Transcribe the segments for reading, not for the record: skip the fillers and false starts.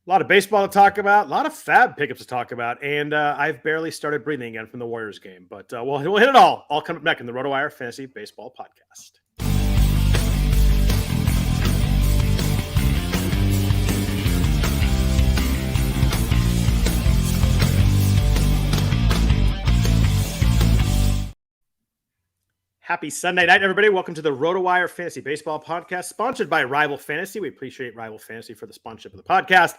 A lot of baseball to talk about, a lot of FAAB pickups to talk about, and I've barely started breathing again from the Warriors game. But we'll hit it all. All coming back in the RotoWire Fantasy Baseball Podcast. Happy Sunday night, everybody. Welcome to the RotoWire Fantasy Baseball Podcast, sponsored by Rival Fantasy. We appreciate Rival Fantasy for the sponsorship of the podcast.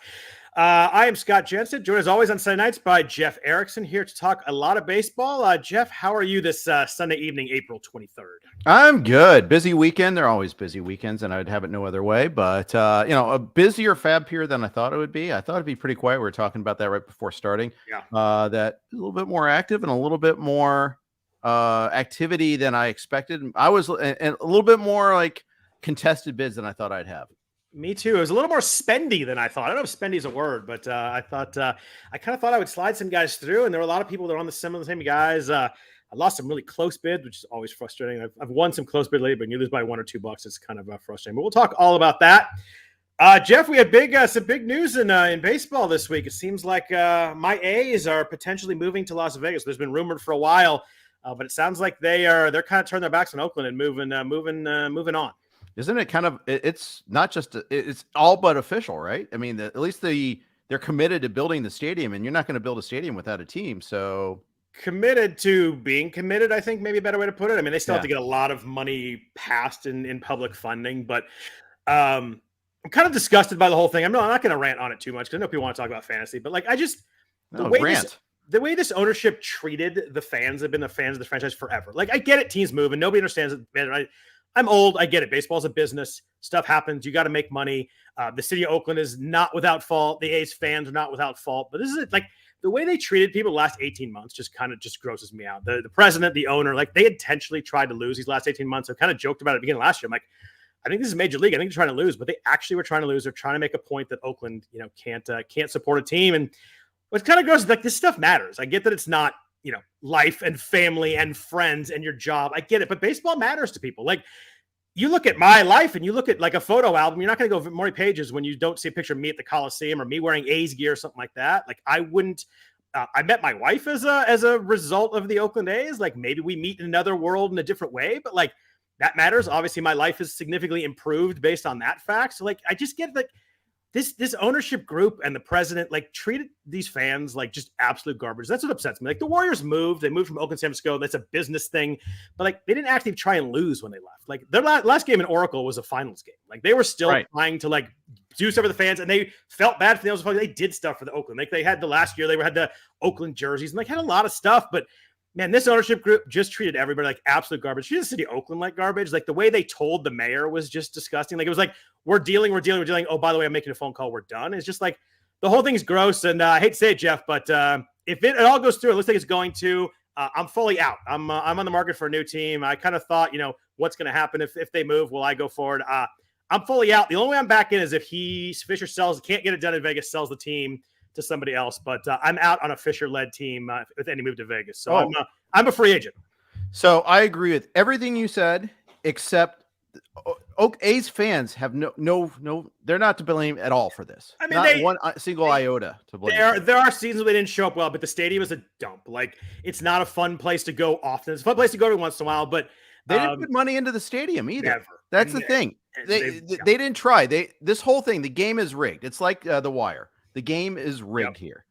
I am Scott Jenstad, joined as always on Sunday nights by Jeff Erickson, here to talk a lot of baseball. Jeff, how are you this Sunday evening, April 23rd? I'm good. Busy weekend. They're always busy weekends, and I'd have it no other way. But, a busier FAAB period than I thought it would be. I thought it'd be pretty quiet. We were talking about that right before starting. Yeah. That a little bit more active and a little bit more activity than I expected. I was and a little bit more like contested bids than I thought I'd have. Me too. It was a little more spendy than I thought. I don't know if spendy is a word, but I thought I kind of thought I would slide some guys through, and there were a lot of people that are on the same guys. I lost some really close bids, which is always frustrating. I've won some close bid lately, but you lose by $1 or $2, it's kind of frustrating. But we'll talk all about that. Jeff, we had some big news in baseball this week. It seems like my A's are potentially moving to Las Vegas. There's been rumored for a while. But it sounds like they're kind of turning their backs on Oakland and moving on. Isn't it kind of? It's not just. It's all but official, right? I mean, at least they're committed to building the stadium, and you're not going to build a stadium without a team. So committed to being committed, I think maybe a better way to put it. I mean, they still have to get a lot of money passed in public funding, but I'm kind of disgusted by the whole thing. I'm not going to rant on it too much because I know people want to talk about fantasy, but like the way this ownership treated the fans have been the fans of the franchise forever. Like, I get it. Teams move and nobody understands it. I'm old. I get it. Baseball's a business. Stuff happens. You got to make money. The city of Oakland is not without fault. The A's fans are not without fault. But this is like the way they treated people the last 18 months just grosses me out. The president, the owner, like they intentionally tried to lose these last 18 months. I kind of joked about it at the beginning of last year. I'm like, I think this is Major League. I think they're trying to lose, but they actually were trying to lose. They're trying to make a point that Oakland, can't support a team. And what's kind of gross is like this stuff matters. I get that it's not, life and family and friends and your job. I get it, but baseball matters to people. Like you look at my life and you look at like a photo album, you're not going to go more pages when you don't see a picture of me at the Coliseum or me wearing A's gear or something like that. Like I wouldn't. I met my wife as a result of the Oakland A's. Like maybe we meet in another world in a different way, but like that matters. Obviously, my life is significantly improved based on that fact. So like I just get like. This ownership group and the president like treated these fans like just absolute garbage. That's what upsets me. Like the Warriors moved. They moved from Oakland to San Francisco. That's a business thing. But like they didn't actually try and lose when they left. Like their last game in Oracle was a finals game. Like they were still trying to like do stuff for the fans, and they felt bad for the others. They did stuff for the Oakland. Like they had the last year, they had the Oakland jerseys and like had a lot of stuff. But man, this ownership group just treated everybody like absolute garbage. Treated the city of Oakland like garbage. Like the way they told the mayor was just disgusting. Like it was like, we're dealing. Oh, by the way, I'm making a phone call. We're done. It's just like the whole thing's gross. And I hate to say it, Jeff, but if it all goes through, it looks like it's going to. I'm fully out. I'm on the market for a new team. I kind of thought, what's going to happen if they move? Will I go forward? I'm fully out. The only way I'm back in is if Fisher can't get it done in Vegas, sells the team to somebody else. But I'm out on a Fisher-led team with any move to Vegas. So I'm a free agent. So I agree with everything you said, except A's fans have no. They're not to blame at all for this. I mean, not one single iota to blame. There are seasons where they didn't show up well, but the stadium is a dump. Like it's not a fun place to go often. It's a fun place to go every once in a while, but they didn't put money into the stadium either. Never. That's the thing. They didn't try. This whole thing, the game is rigged. It's like The Wire. The game is rigged here.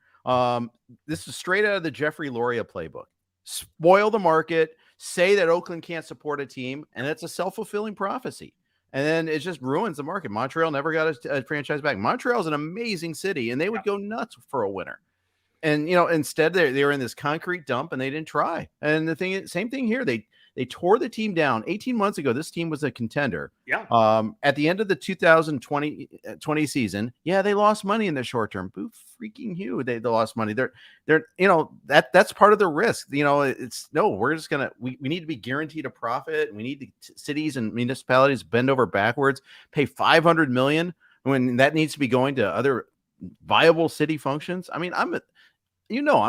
This is straight out of the Jeffrey Loria playbook. Spoil the market, say that Oakland can't support a team, and it's a self-fulfilling prophecy. And then it just ruins the market. Montreal never got a franchise back. Montreal's an amazing city, and they would go nuts for a winner. And, instead they were in this concrete dump, and they didn't try. And the thing, same thing here. They tore the team down 18 months ago. This team was a contender. Yeah. At the end of the 2020 season, they lost money in the short term. Boo freaking you. They lost money. They're that's part of the risk. We're just we need to be guaranteed a profit. We need the cities and municipalities bend over backwards, pay $500 million when that needs to be going to other viable city functions. I mean, I'm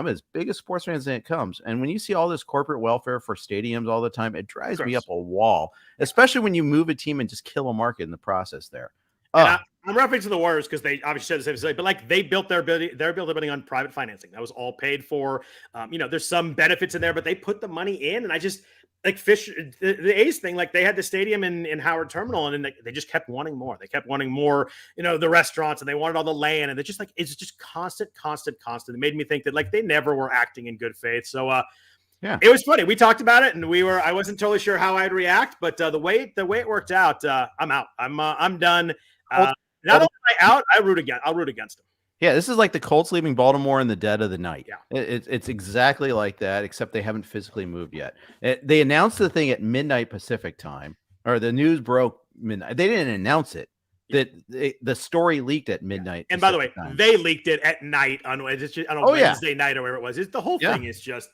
as big a sports fan as it comes. And when you see all this corporate welfare for stadiums all the time, it drives me up a wall, especially when you move a team and just kill a market in the process there. I'm I'm referencing the Warriors because they obviously said the same thing, but like they built their building on private financing. That was all paid for. There's some benefits in there, but they put the money in, and I just like the A's thing. Like they had the stadium in Howard Terminal, and then they just kept wanting more. They kept wanting more. The restaurants, and they wanted all the land, and it's just constant. It made me think that like they never were acting in good faith. So yeah, it was funny. We talked about it, and I wasn't totally sure how I'd react, but the way it worked out, I'm out. I'm done. Not only am I out, I'll root against them. Yeah, this is like the Colts leaving Baltimore in the dead of the night. Yeah, it's exactly like that, except they haven't physically moved yet. They announced the thing at midnight Pacific time, or the news broke midnight. They didn't announce it. That the story leaked at midnight. And Pacific by the way, time. They leaked it at night on Wednesday night or whatever it was. The whole thing is just.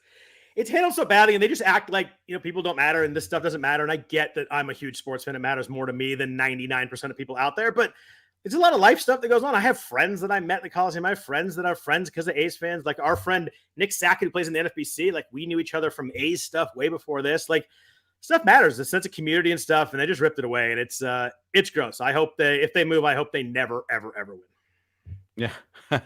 It's handled so badly, and they just act like people don't matter, and this stuff doesn't matter. And I get that I'm a huge sports fan; it matters more to me than 99% of people out there. But it's a lot of life stuff that goes on. I have friends that I met at the Coliseum. I have friends that are friends because of A's fans. Like our friend Nick Sackett, who plays in the NFBC. Like we knew each other from A's stuff way before this. Like stuff matters. The sense of community and stuff, and they just ripped it away. And it's gross. I hope if they move, I hope they never ever win. Yeah,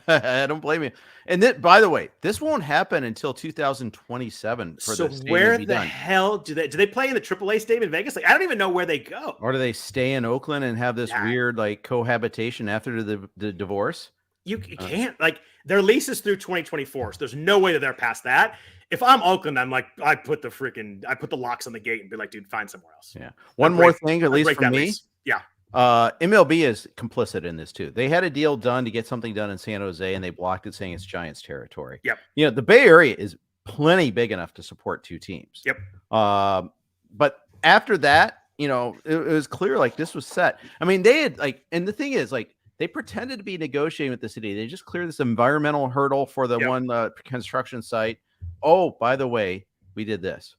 I don't blame you. And then, by the way, this won't happen until 2027. So where the hell do they play in the AAA stadium in Vegas? Like I don't even know where they go. Or do they stay in Oakland and have this weird like cohabitation after the divorce? You can't. Like their lease is through 2024, so there's no way that they're past that. If I'm Oakland, I'm like I put the locks on the gate and be like, dude, find somewhere else. Yeah. One more thing, at least for me. Lease. Yeah. MLB is complicit in this too. They had a deal done to get something done in San Jose, and they blocked it, saying it's Giants territory. Yep. The Bay Area is plenty big enough to support two teams. Yep. But after that, it was clear like this was set. I mean, they had and the thing is like they pretended to be negotiating with the city. They just cleared this environmental hurdle for the one construction site. Oh, by the way, we did this.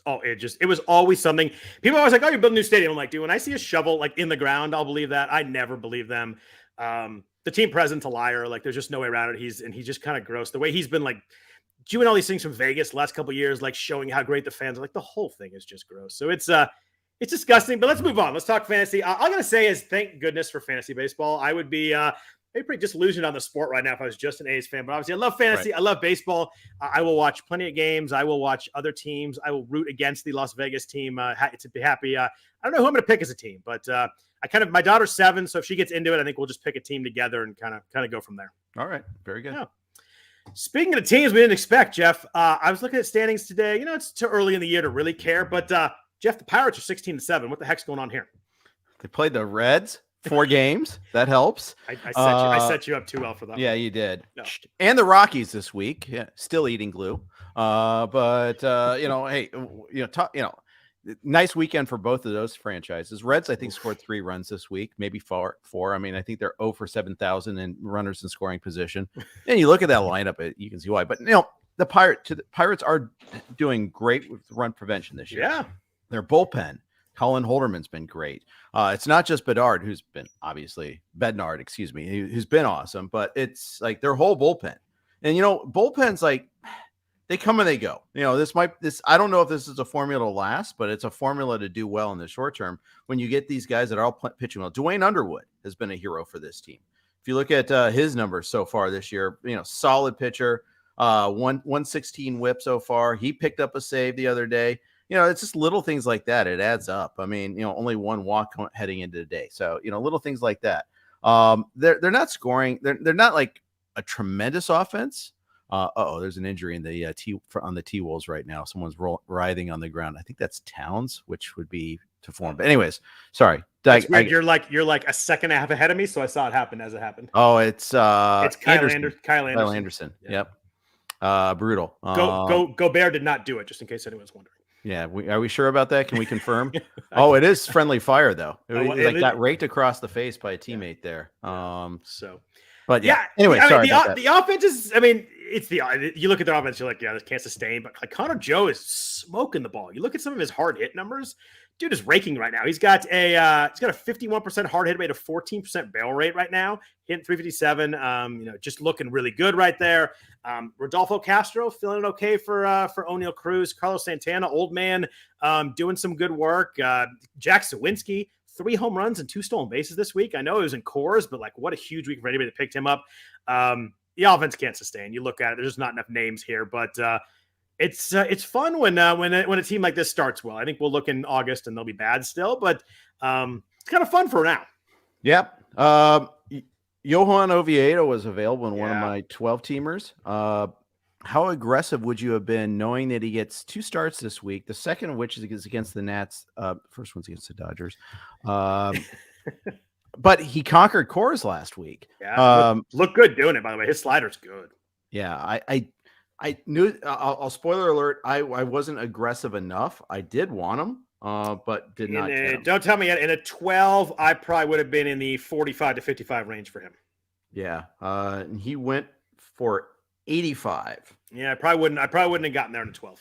Oh, it was always something. People are always like, oh, you're building a new stadium. I'm like, dude, when I see a shovel like in the ground, I'll believe that. I never believe them. The team president's a liar. Like there's just no way around it. He's just kind of gross. The way he's been like doing all these things from Vegas the last couple of years, like showing how great the fans are. Like the whole thing is just gross. So it's disgusting, but let's move on. Let's talk fantasy. All I'm going to say is thank goodness for fantasy baseball. I would be maybe pretty disillusioned on the sport right now if I was just an A's fan, but obviously I love fantasy. Right. I love baseball. I will watch plenty of games. I will watch other teams. I will root against the Las Vegas team to be happy. I don't know who I'm going to pick as a team, but my daughter's 7, so if she gets into it, I think we'll just pick a team together and kind of go from there. All right. Very good. Yeah. Speaking of teams we didn't expect, Jeff, I was looking at standings today. It's too early in the year to really care, but Jeff, the Pirates are 16-7. What the heck's going on here? They played the Reds 4 games. That helps. I set you up too well for that. Yeah, you did. No. And the Rockies this week, still eating glue. Hey, nice weekend for both of those franchises. Reds, I think, scored 3 runs this week, maybe 4. I mean, I think they're 0 for 7,000 in runners in scoring position. And you look at that lineup, you can see why. But the Pirates are doing great with run prevention this year. Yeah, their bullpen. Colin Holderman's been great. It's not just Bedard, who's been who's been awesome, but it's like their whole bullpen. And bullpens like they come and they go. I don't know if this is a formula to last, but it's a formula to do well in the short term when you get these guys that are all pitching well. Dwayne Underwood has been a hero for this team. If you look at his numbers so far this year, solid pitcher, 116 whip so far. He picked up a save the other day. It's just little things like that. It adds up. I mean, only 1 walk heading into the day. So, little things like that. They're not scoring. They're not like a tremendous offense. There's an injury in the on the T-Wolves right now. Someone's writhing on the ground. I think that's Towns, which would be to form. But anyways, sorry. You're like a second and a half ahead of me, so I saw it happen as it happened. Oh, it's Kyle Anderson. Kyle Anderson. Yeah. Yep. Brutal. Gobert did not do it, just in case anyone's wondering. Yeah, are we sure about that? Can we confirm? It is friendly fire though. It got raked across the face by a teammate there. But yeah. Anyway, sorry. The offense is. I mean, you look at their offense, you're like, yeah, this can't sustain. But like Connor Joe is smoking the ball. You look at some of his hard hit numbers. Dude is raking right now. He's got a 51% hard hit rate, a 14% barrel rate right now, hitting 357. Just looking really good right there. Rodolfo Castro feeling okay for O'Neal Cruz. Carlos Santana, old man, doing some good work. Jack Sawinski, 3 home runs and 2 stolen bases this week. I know it was in cores, but like what a huge week for anybody that picked him up. The offense can't sustain. You look at it, there's not enough names here, but it's fun when a team like this starts well. I think we'll look in August and they'll be bad still, but it's kind of fun for now. Yep. Johan Oviedo was available in one of my 12-teamers. How aggressive would you have been knowing that he gets 2 starts this week? The second of which is against the Nats. First one's against the Dodgers. But he conquered cores last week. Yeah, look good doing it, by the way. His slider's good. Yeah, I knew. I'll spoiler alert. I wasn't aggressive enough. I did want him, but did not. Don't tell me yet. In a 12, I probably would have been in the 45 to 55 range for him. Yeah, and he went for 85. Yeah, I probably wouldn't have gotten there in a 12.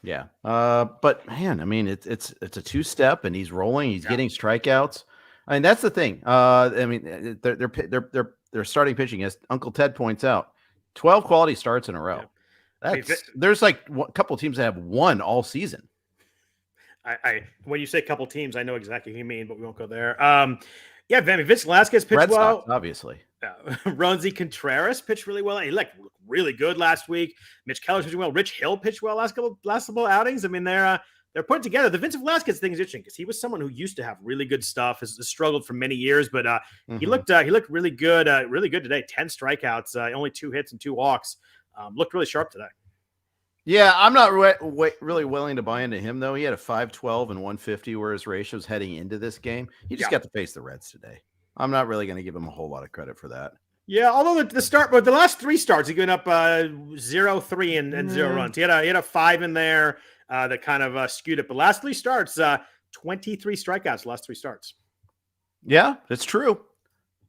Yeah, but man, I mean, it's a 2-step, and he's rolling. He's getting strikeouts. I mean, that's the thing. I mean, they're starting pitching, as Uncle Ted points out, 12 quality starts in a row. Yeah. There's like a couple of teams that have won all season. When you say a couple teams, I know exactly who you mean, but we won't go there. Vince Velasquez pitched Red well. Sox, obviously. Ronzi Contreras pitched really well. He looked really good last week. Mitch Keller's pitching well. Rich Hill pitched well last couple outings. I mean, they're putting together. The Vince Velasquez thing is interesting because he was someone who used to have really good stuff. Has struggled for many years, but he looked really good. Really good today. 10 strikeouts, only 2 hits and 2 walks. Looked really sharp today. Yeah, I'm not really willing to buy into him, though. He had a 5.12 and 150 where his ratios heading into this game. He just got to face the Reds today. I'm not really going to give him a whole lot of credit for that. Yeah, although but the last 3 starts, he given up 0, 3, and 0 runs. He had a 5 in there that kind of skewed it. But last 3 starts, 23 strikeouts. Last 3 starts. Yeah, that's true.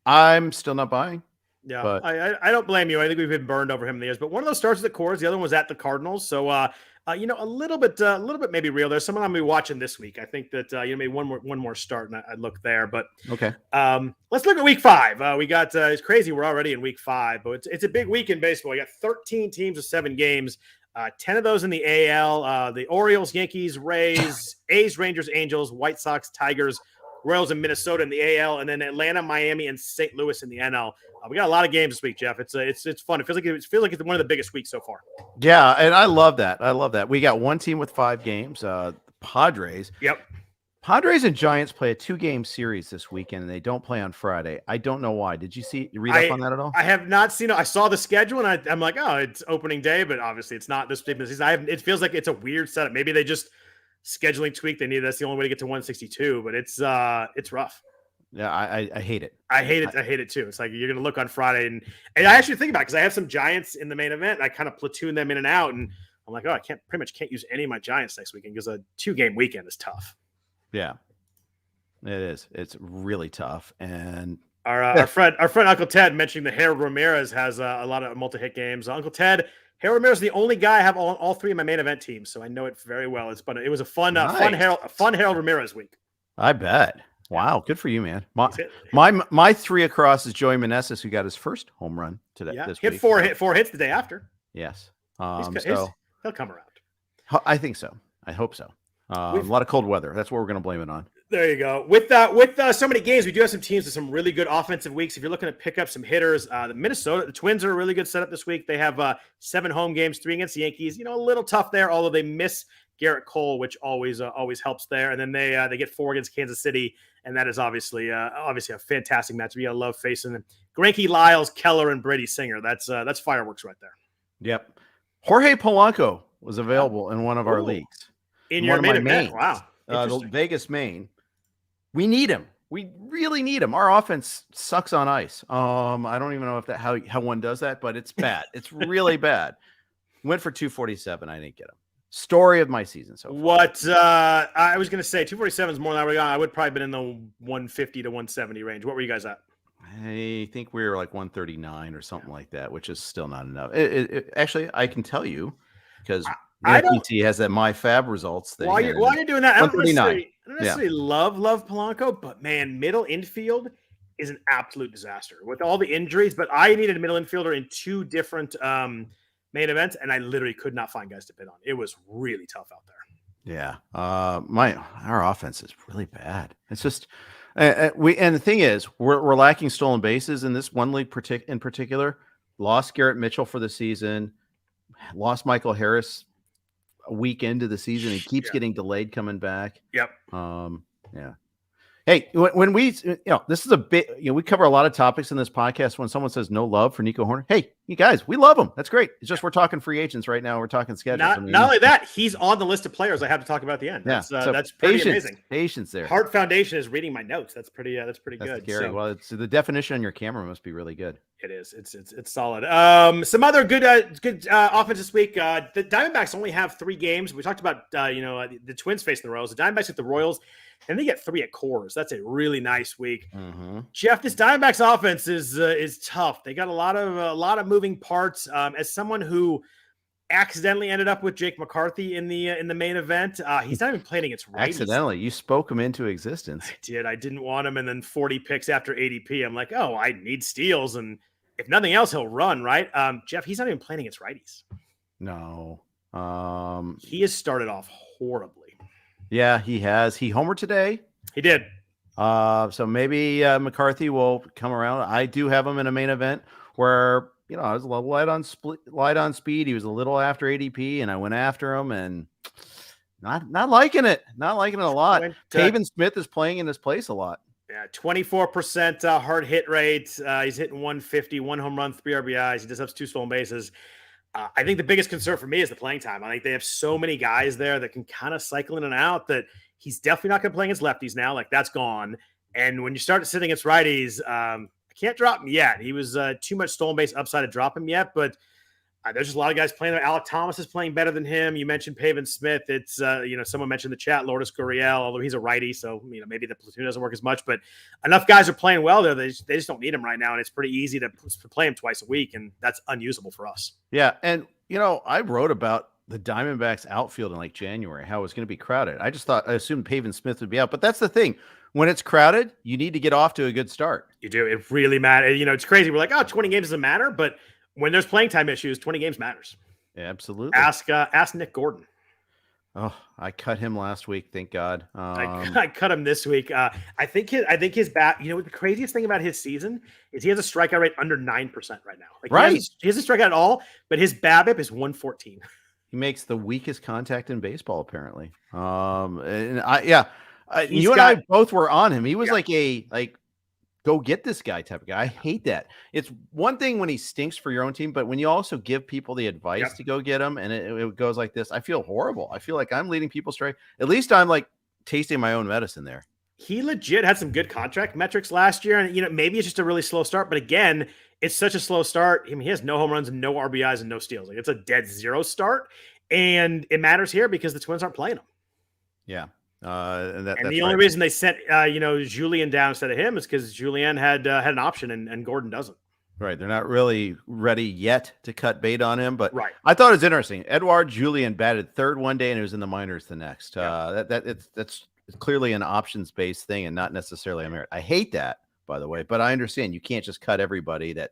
I'm still not buying. Yeah, but I don't blame you. I think we've been burned over him in the years. But one of those starts at the Cores, the other one was at the Cardinals. So a little bit maybe real. There's someone I'm gonna be watching this week. I think that maybe one more start, and I'd look there. But okay, let's look at week 5. We got it's crazy. We're already in week 5, but it's a big week in baseball. We got 13 teams with 7 games. 10 of those in the AL. The Orioles, Yankees, Rays, A's, Rangers, Angels, White Sox, Tigers, Royals, and Minnesota in the AL, and then Atlanta, Miami, and St. Louis in the NL. We got a lot of games this week, Jeff. It's fun. It feels like it's one of the biggest weeks so far. Yeah, and I love that. We got one team with 5 games. The Padres. Yep. Padres and Giants play a 2-game series this weekend, and they don't play on Friday. I don't know why. Did you read up on that at all? I have not seen it. I saw the schedule, and I'm like, oh, it's opening day, but obviously it's not this season. It feels like it's a weird setup. Maybe they just scheduling tweak. They need that's the only way to get to 162, but it's rough. Yeah, I hate it. I hate it too. It's like you're going to look on Friday, and I actually think about it because I have some Giants in the main event. And I kind of platoon them in and out, and I'm like, oh, I pretty much can't use any of my Giants next weekend because a 2-game weekend is tough. Yeah, it is. It's really tough. And our friend Uncle Ted mentioning that Harold Ramirez has a lot of multi-hit games. Uncle Ted. Harold Ramirez is the only guy I have all 3 of my main event teams, so I know it very well. It was a fun Harold Ramirez week. I bet. Wow, good for you, man. My 3 across is Joey Meneses, who got his first home run today. Yeah, this hit week. 4 hits the day after. Yes, he'll come around. I think so. I hope so. A lot of cold weather. That's what we're going to blame it on. There you go. With so many games, we do have some teams with some really good offensive weeks. If you're looking to pick up some hitters, the Twins are a really good setup this week. They have 7 home games, 3 against the Yankees. A little tough there, although they miss Garrett Cole, which always helps there. And then they get 4 against Kansas City, and that is obviously a fantastic match. You gotta love facing them. Greinke, Lyles, Keller, and Brady Singer. That's fireworks right there. Yep. Jorge Polanco was available in one of our leagues. In your main event. Wow. The Vegas main. We need him. We really need him. Our offense sucks on ice. I don't even know if how one does that, but it's bad. It's really bad. Went for 247. I didn't get him. Story of my season so far. What I was going to say, 247 is more than I would probably been in the 150 to 170 range. What were you guys at? I think we were like 139 or something like that, which is still not enough. Actually, I can tell you because PT has that MyFab results thing. While you're doing that, I don't necessarily love Polanco, but man, middle infield is an absolute disaster with all the injuries. But I needed a middle infielder in 2 different main events, and I literally could not find guys to bid on. It was really tough out there. Yeah. Our offense is really bad. It's just And the thing is, we're lacking stolen bases in this one league in particular. Lost Garrett Mitchell for the season. Lost Michael Harris a week into the season. He keeps getting delayed coming back. Yep. Yeah. Hey, when we, this is a bit, we cover a lot of topics in this podcast. When someone says no love for Nico Hoerner, hey, you guys, we love him. That's great. It's just we're talking free agents right now. We're talking schedules. Not only that, he's on the list of players I have to talk about at the end. That's, that's pretty amazing. Patience there. Heart Foundation is reading my notes. That's pretty good. Gary. So, well, the definition on your camera must be really good. It is. It's solid. Some other good offense this week. The Diamondbacks only have 3 games. We talked about the Twins facing the Royals. The Diamondbacks get the Royals, and they get 3 at Coors. That's a really nice week. Mm-hmm. Jeff, this Diamondbacks offense is tough. They got a lot of moving parts. As someone who accidentally ended up with Jake McCarthy in the main event, he's not even playing against righties. Accidentally, you spoke him into existence. I did. I didn't want him, and then 40 picks after ADP. I'm like, oh, I need steals, and if nothing else, he'll run, right? Jeff, he's not even playing against righties. No. He has started off horribly. Yeah, he has. He homered today. He did. So maybe McCarthy will come around. I do have him in a main event where, I was a little light on speed. He was a little after ADP, and I went after him, and not liking it. Not liking it a lot. Pavin Smith is playing in his place a lot. Yeah, 24% hard hit rate. He's hitting 150, 1 home run, 3 RBIs. He does have 2 stolen bases. I think the biggest concern for me is the playing time. I think they have so many guys there that can kind of cycle in and out that he's definitely not going to play against lefties now. Like, that's gone. And when you start sitting against righties, I can't drop him yet. He was too much stolen base upside to drop him yet, but there's just a lot of guys playing there. Alec Thomas is playing better than him. You mentioned Pavin Smith. It's, someone mentioned in the chat, Lourdes Gurriel, although he's a righty, so, maybe the platoon doesn't work as much, but enough guys are playing well there. They just don't need him right now, and it's pretty easy to play him twice a week, and that's unusable for us. Yeah, and, I wrote about the Diamondbacks outfield in like January, how it was going to be crowded. I assumed Pavin Smith would be out, but that's the thing. When it's crowded, you need to get off to a good start. You do. It really matters. It's crazy. We're like, 20 games doesn't matter, but when there's playing time issues, 20 games matters. Yeah, absolutely. Ask Nick Gordon. Oh, I cut him last week. Thank God. I cut him this week. I think his bat. The craziest thing about his season is he has a strikeout rate under 9% right now. Like, right. He hasn't strikeout at all, but his BABIP is 114. He makes the weakest contact in baseball, apparently. You and I both were on him. He was go get this guy type of guy. I hate that. It's one thing when he stinks for your own team, but when you also give people the advice to go get him and it goes like this, I feel horrible. I feel like I'm leading people astray. At least I'm like tasting my own medicine there. He legit had some good contract metrics last year. And, maybe it's just a really slow start, but again, it's such a slow start. He has no home runs and no RBIs and no steals. Like, it's a dead zero start. And it matters here because the Twins aren't playing him. Yeah. And the only reason they sent, Julien down instead of him is because Julien had an option and Gordon doesn't. Right. They're not really ready yet to cut bait on him, but right. I thought it was interesting. Eduardo Julien batted third one day and it was in the minors the next. That's clearly an options-based thing and not necessarily a merit. I hate that, by the way, but I understand you can't just cut everybody. I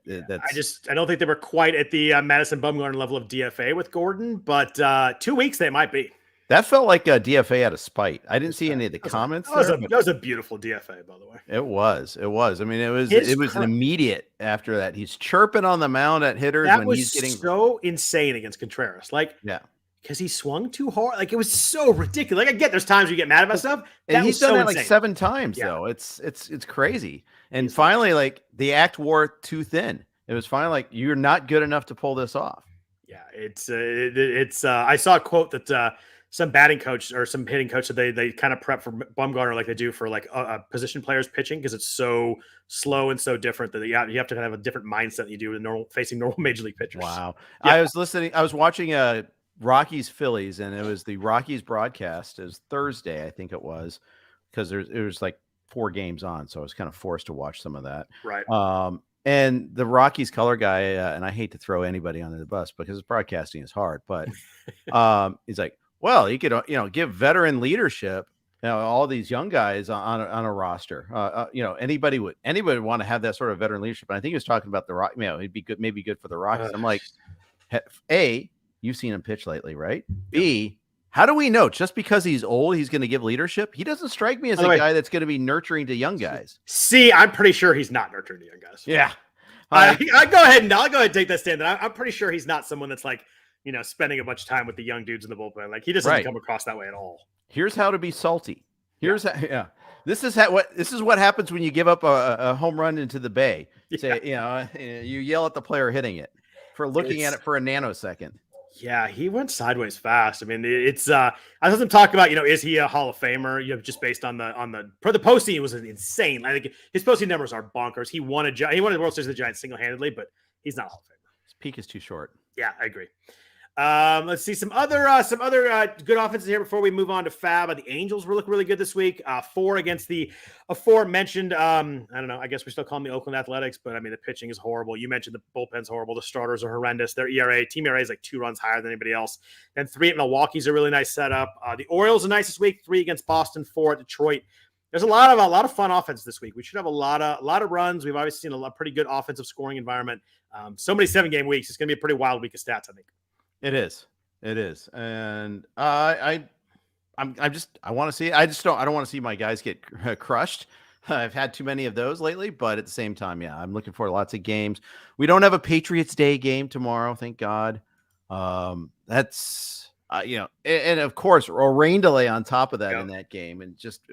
don't think they were quite at the Madison Bumgarner level of DFA with Gordon, but 2 weeks they might be. That felt like a DFA out of spite. I didn't see any of the comments. That was a beautiful DFA, by the way. It was. I mean, it was an immediate after that. He's chirping on the mound at hitters that when was he's getting so insane against Contreras. Because he swung too hard. Like, it was so ridiculous. Like, I get there's times you get mad about stuff. And he's done that like 7 times though. It's crazy. And finally, the act wore too thin. It was finally like, you're not good enough to pull this off. Yeah, it's I saw a quote that some batting coach or some hitting coach said they kind of prep for Bumgarner like they do for position players pitching because it's so slow and so different that you have to kind of have a different mindset than you do with facing normal major league pitchers. Wow. Yeah. I was watching Rockies Phillies, and it was the Rockies broadcast. It was Thursday, I think it was, because it was like 4 games on, so I was kind of forced to watch some of that. Right. And the Rockies color guy, and I hate to throw anybody under the bus because broadcasting is hard, but he's like, well, you could give veteran leadership, all these young guys on a roster. Anybody would want to have that sort of veteran leadership. And I think he was talking about the Rock. It'd be good, maybe good for the Rockies. I'm like, A, you've seen him pitch lately, right? B, How do we know? Just because he's old, he's going to give leadership? He doesn't strike me as a guy that's going to be nurturing to young guys. See, I'm pretty sure he's not nurturing to young guys. Yeah. I'll go ahead and take that stand. I'm pretty sure he's not someone that's like, spending a bunch of time with the young dudes in the bullpen. Like he doesn't come across that way at all. Here's how to be salty. This is what happens when you give up a home run into the bay. Say, you yell at the player hitting it for looking at it for a nanosecond. Yeah, he went sideways fast. I mean, it's I doesn't talk about, is he a Hall of Famer? Just based on the posting, it was insane. I think his posting numbers are bonkers. He won the World Series of the Giants single-handedly, but he's not a Hall of Famer. His peak is too short. Yeah, I agree. Let's see some other good offenses here before we move on to FAAB. The Angels were looking really good this week. 4 against the aforementioned. I don't know. I guess we're still calling the Oakland Athletics, but I mean the pitching is horrible. You mentioned the bullpen's horrible. The starters are horrendous. Their team ERA is like 2 runs higher than anybody else. Then 3 at Milwaukee's a really nice setup. The Orioles are nice this week. 3 against Boston. 4 at Detroit. There's a lot of fun offense this week. We should have a lot of runs. We've obviously seen a pretty good offensive scoring environment. So many 7-game weeks. It's going to be a pretty wild week of stats, I think. It is, and I want to see. I don't want to see my guys get crushed. I've had too many of those lately, but at the same time, I'm looking for lots of games. We don't have a Patriots Day game tomorrow, thank God. That's and of course a rain delay on top of that in that game, and just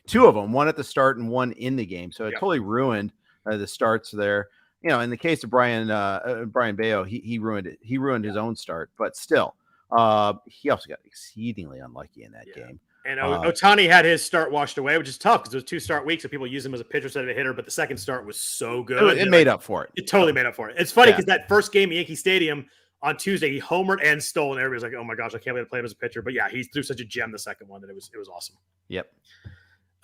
2 of them, one at the start and one in the game, so it totally ruined the starts there. In the case of Brian Bayo, he ruined it. He ruined his own start, but still, he also got exceedingly unlucky in that game. And Ohtani had his start washed away, which is tough because it was 2 start weeks, so people use him as a pitcher instead of a hitter. But the second start was so good; it made up for it. It totally made up for it. It's funny because that first game at Yankee Stadium on Tuesday, he homered and stole, and everybody's like, "Oh my gosh, I can't believe I played him as a pitcher." But he threw such a gem the second one that it was awesome. Yep.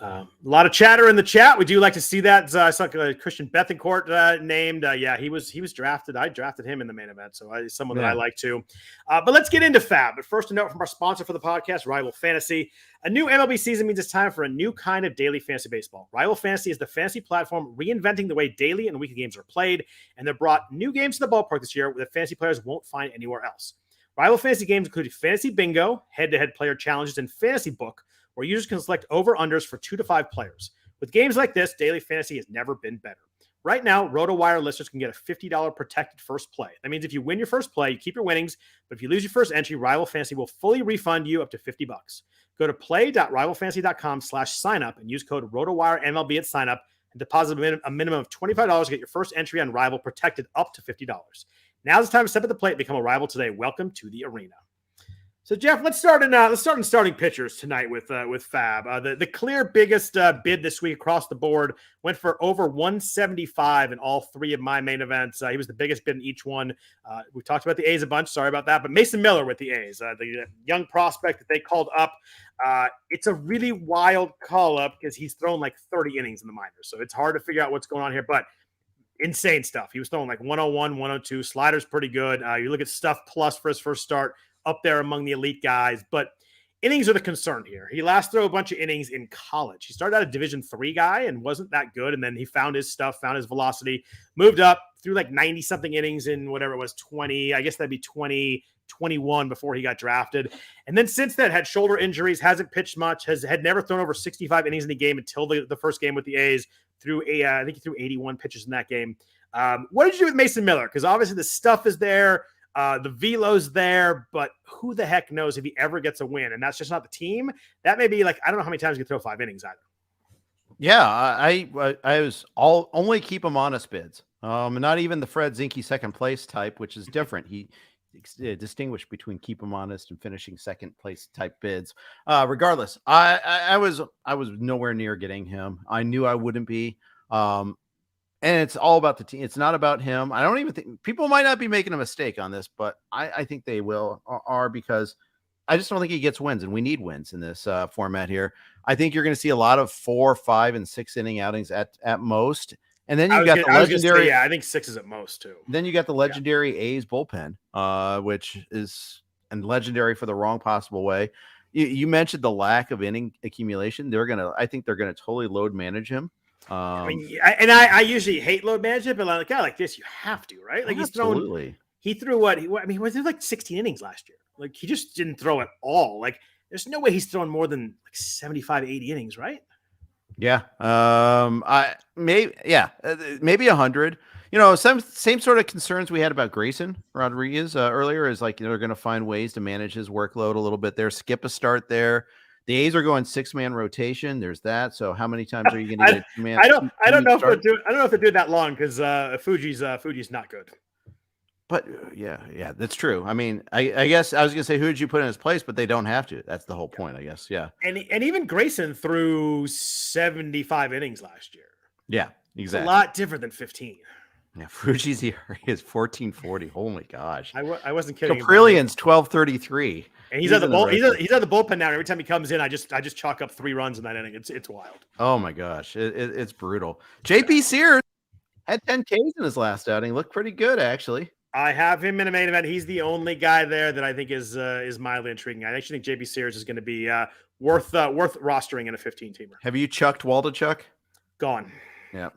A lot of chatter in the chat. We do like to see that. I saw Christian Bethencourt named. He was drafted. I drafted him in the main event, so he's someone that I like too. But let's get into FAAB. But first, a note from our sponsor for the podcast, Rival Fantasy. A new MLB season means it's time for a new kind of daily fantasy baseball. Rival Fantasy is the fantasy platform reinventing the way daily and weekly games are played, and they brought new games to the ballpark this year that fantasy players won't find anywhere else. Rival Fantasy games include Fantasy Bingo, head-to-head player challenges, and Fantasy Book, where users can select over-unders for 2 to 5 players. With games like this, daily fantasy has never been better. Right now, RotoWire listeners can get a $50 protected first play. That means if you win your first play, you keep your winnings, but if you lose your first entry, Rival Fantasy will fully refund you up to $50. Go to play.rivalfantasy.com/signup and use code RotoWireMLB at signup and deposit a minimum of $25 to get your first entry on Rival protected up to $50. Now's the time to step at the plate and become a Rival today. Welcome to the arena. So Jeff, let's start in starting pitchers tonight with FAAB. The clear biggest bid this week across the board went for over 175 in all 3 of my main events. He was the biggest bid in each one. We talked about the A's a bunch. Sorry about that, but Mason Miller with the A's, the young prospect that they called up. It's a really wild call up because he's thrown like 30 innings in the minors, so it's hard to figure out what's going on here. But insane stuff. He was throwing like 101, 102. Slider's pretty good. You look at stuff plus for his first start, up there among the elite guys, but innings are the concern here. He last threw a bunch of innings in college. He started out a Division III guy and wasn't that good, and then he found his stuff, found his velocity, moved up, threw like 90-something innings in whatever it was, 20, I guess that'd be 2021 before he got drafted. And then since then, had shoulder injuries, hasn't pitched much, had never thrown over 65 innings in the game until the first game with the A's. I think he threw 81 pitches in that game. What did you do with Mason Miller? Because obviously the stuff is there. The velo's there, but who the heck knows if he ever gets a win? And that's just not the team. That may be like, I don't know how many times you can throw 5 innings either. Yeah, I was only keep him honest bids. Not even the Fred Zinke second place type, which is different. He distinguished between keep him honest and finishing second place type bids. Regardless, I was nowhere near getting him. I knew I wouldn't be. And it's all about the team. It's not about him. I don't even think people might not be making a mistake on this, but I think they are because I just don't think he gets wins, and we need wins in this format here. I think you're going to see a lot of 4, 5, and 6 inning outings at most. And then you got the legendary. I think 6 is at most too. Then you got the legendary A's bullpen, which is legendary for the wrong possible way. You mentioned the lack of inning accumulation. I think they're going to totally load manage him. I usually hate load management, but like a guy like this, you have to, right? Like absolutely. he threw what? He threw like 16 innings last year. Like, he just didn't throw at all. Like, there's no way he's throwing more than like 75, 80 innings, right? Yeah. Maybe 100. Same sort of concerns we had about Grayson Rodriguez earlier is like, they're going to find ways to manage his workload a little bit there. Skip a start there. The A's are going 6-man rotation. There's that. So how many times are you going to get a 2-man? I don't know if they're doing that long because Fuji's not good. But yeah, that's true. I mean, I guess I was going to say, who did you put in his place, but they don't have to. That's the whole point, I guess. Yeah. And even Grayson threw 75 innings last year. Yeah, exactly. It's a lot different than 15. Yeah, Fuji's ERA is 14.40. Holy gosh. I wasn't kidding. Caprillian's 12.33. And he's at the bullpen now. Every time he comes in, I just chalk up 3 runs in that inning. It's wild. Oh my gosh, it's brutal. JP Sears had 10 Ks in his last outing. Looked pretty good, actually. I have him in a main event. He's the only guy there that I think is mildly intriguing. I actually think JP Sears is going to be worth rostering in a 15-teamer. Have you chucked Waldichuk? Gone. Yeah.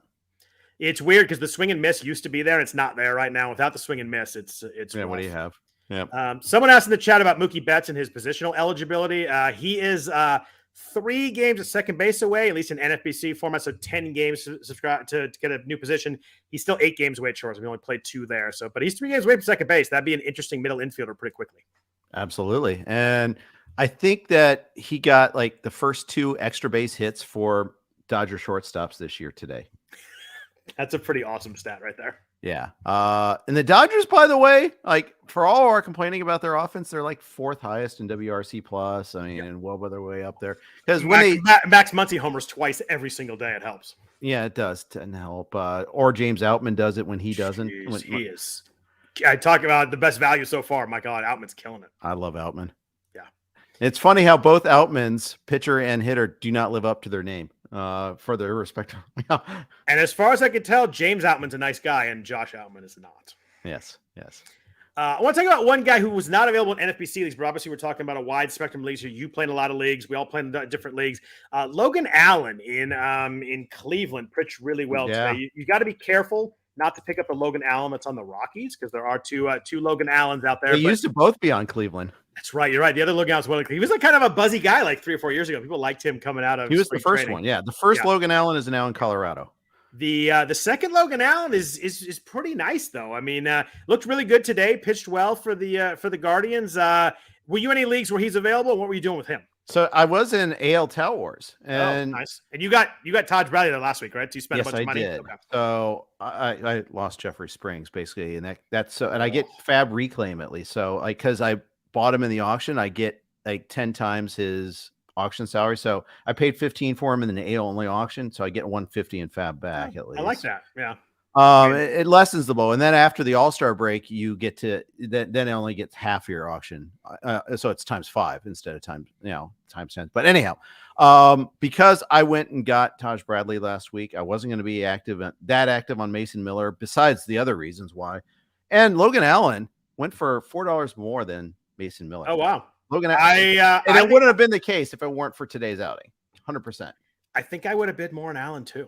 It's weird because the swing and miss used to be there. It's not there right now. Without the swing and miss, it's yeah. Rough. What do you have? Yeah. Someone asked in the chat about Mookie Betts and his positional eligibility. He is 3 games at second base away, at least in NFBC format. So 10 games to subscribe to get a new position. He's still 8 games away at short. We only played 2 there. So, but he's 3 games away from second base. That'd be an interesting middle infielder pretty quickly. Absolutely. And I think that he got like the first 2 extra base hits for Dodger shortstops this year today. That's a pretty awesome stat right there. Yeah. And the Dodgers, by the way, like for all our complaining about their offense, they're like 4th highest in WRC plus. I mean, and well, by their way up there because when Max Muncy homers twice every single day, it helps. Yeah, it does tend to help. Or James Outman does it when he doesn't. He is. I talk about the best value so far. My God, Outman's killing it. I love Outman. Yeah. It's funny how both Outmans, pitcher and hitter, do not live up to their name. For their respective. And as far as I can tell, James Outman's a nice guy, and Josh Outman is not. Yes. I want to talk about one guy who was not available in NFBC leagues, but obviously we're talking about a wide spectrum of leagues here. You play in a lot of leagues. We all play in different leagues. Logan Allen in Cleveland pitched really well today. You got to be careful not to pick up the Logan Allen that's on the Rockies because there are two Logan Allens out there. They used to both be on Cleveland. That's right. You're right. The other Logan Allen's well. He was like kind of a buzzy guy like 3 or 4 years ago. People liked him coming out of. He was the first one. Yeah, the first Logan Allen is now in Colorado. The second Logan Allen is pretty nice though. I mean, looked really good today. Pitched well for the Guardians. Were you in any leagues where he's available? What were you doing with him? So I was in AL Tout Wars, and nice. And you got Taj Bradley there last week, right? So you spent a bunch of money. Did. Okay. So I lost Jeffrey Springs basically, and that's so. And I get FAAB reclaim at least. So like because I bought him in the auction, I get like 10 times his auction salary. So I paid 15 for him in the AL only auction, so I get 150 in FAAB back at least. I like that. Yeah. It lessens the blow, and then after the All-Star break, you get to then it only gets half your auction, so it's times 5 instead of times 10. But anyhow, because I went and got Taj Bradley last week, I wasn't going to be that active on Mason Miller. Besides the other reasons why, and Logan Allen went for $4 more than Mason Miller. Oh wow, Logan! And it wouldn't have been the case if it weren't for today's outing. 100%. I think I would have bid more on Allen too.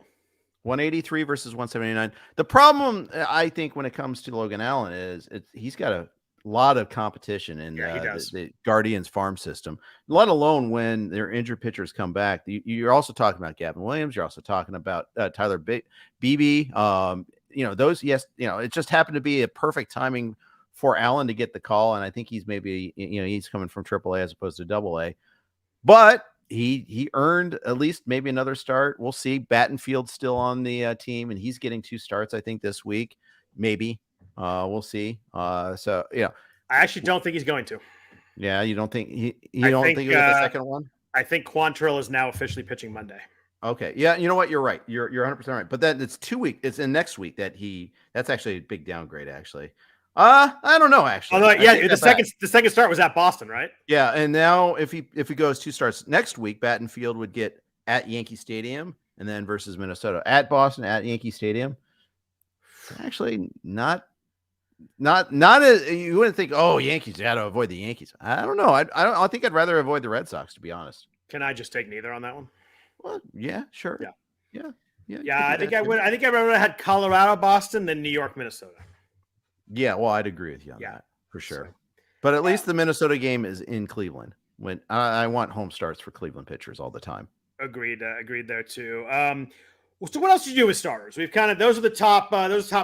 183 versus 179. The problem, I think, when it comes to Logan Allen is he's got a lot of competition in the Guardians farm system, let alone when their injured pitchers come back. You're also talking about Gavin Williams. You're also talking about Tyler Beebe. Those, yes, it just happened to be a perfect timing for Allen to get the call. And I think he's maybe, he's coming from AAA as opposed to AA. But he earned at least maybe another start. We'll see. Battenfield's still on the team, and he's getting 2 starts, I think, this week. Maybe. We'll see. I actually don't think he's going to. Yeah, you don't think he don't think he'll get the second one? I think Quantrill is now officially pitching Monday. Okay. Yeah, you know what? You're right. You're 100% right. But then it's 2 weeks. It's in next week that's actually a big downgrade, actually. I don't know actually. The second start was at Boston, right? Yeah, and now if he goes 2 starts next week, Battenfield would get at Yankee Stadium and then versus Minnesota, at Boston, at Yankee Stadium. Actually, not as you wouldn't think. Oh, Yankees, got to avoid the Yankees. I don't know. I think I'd rather avoid the Red Sox, to be honest. Can I just take neither on that one? Well, yeah, sure. Yeah. I think I would. I think I would have had Colorado, Boston, then New York, Minnesota. Yeah, well, I'd agree with you on that for sure. But at least the Minnesota game is in Cleveland. When I want home starts for Cleveland pitchers all the time. Agreed there too. So what else did you do with starters? We've kind of those are the top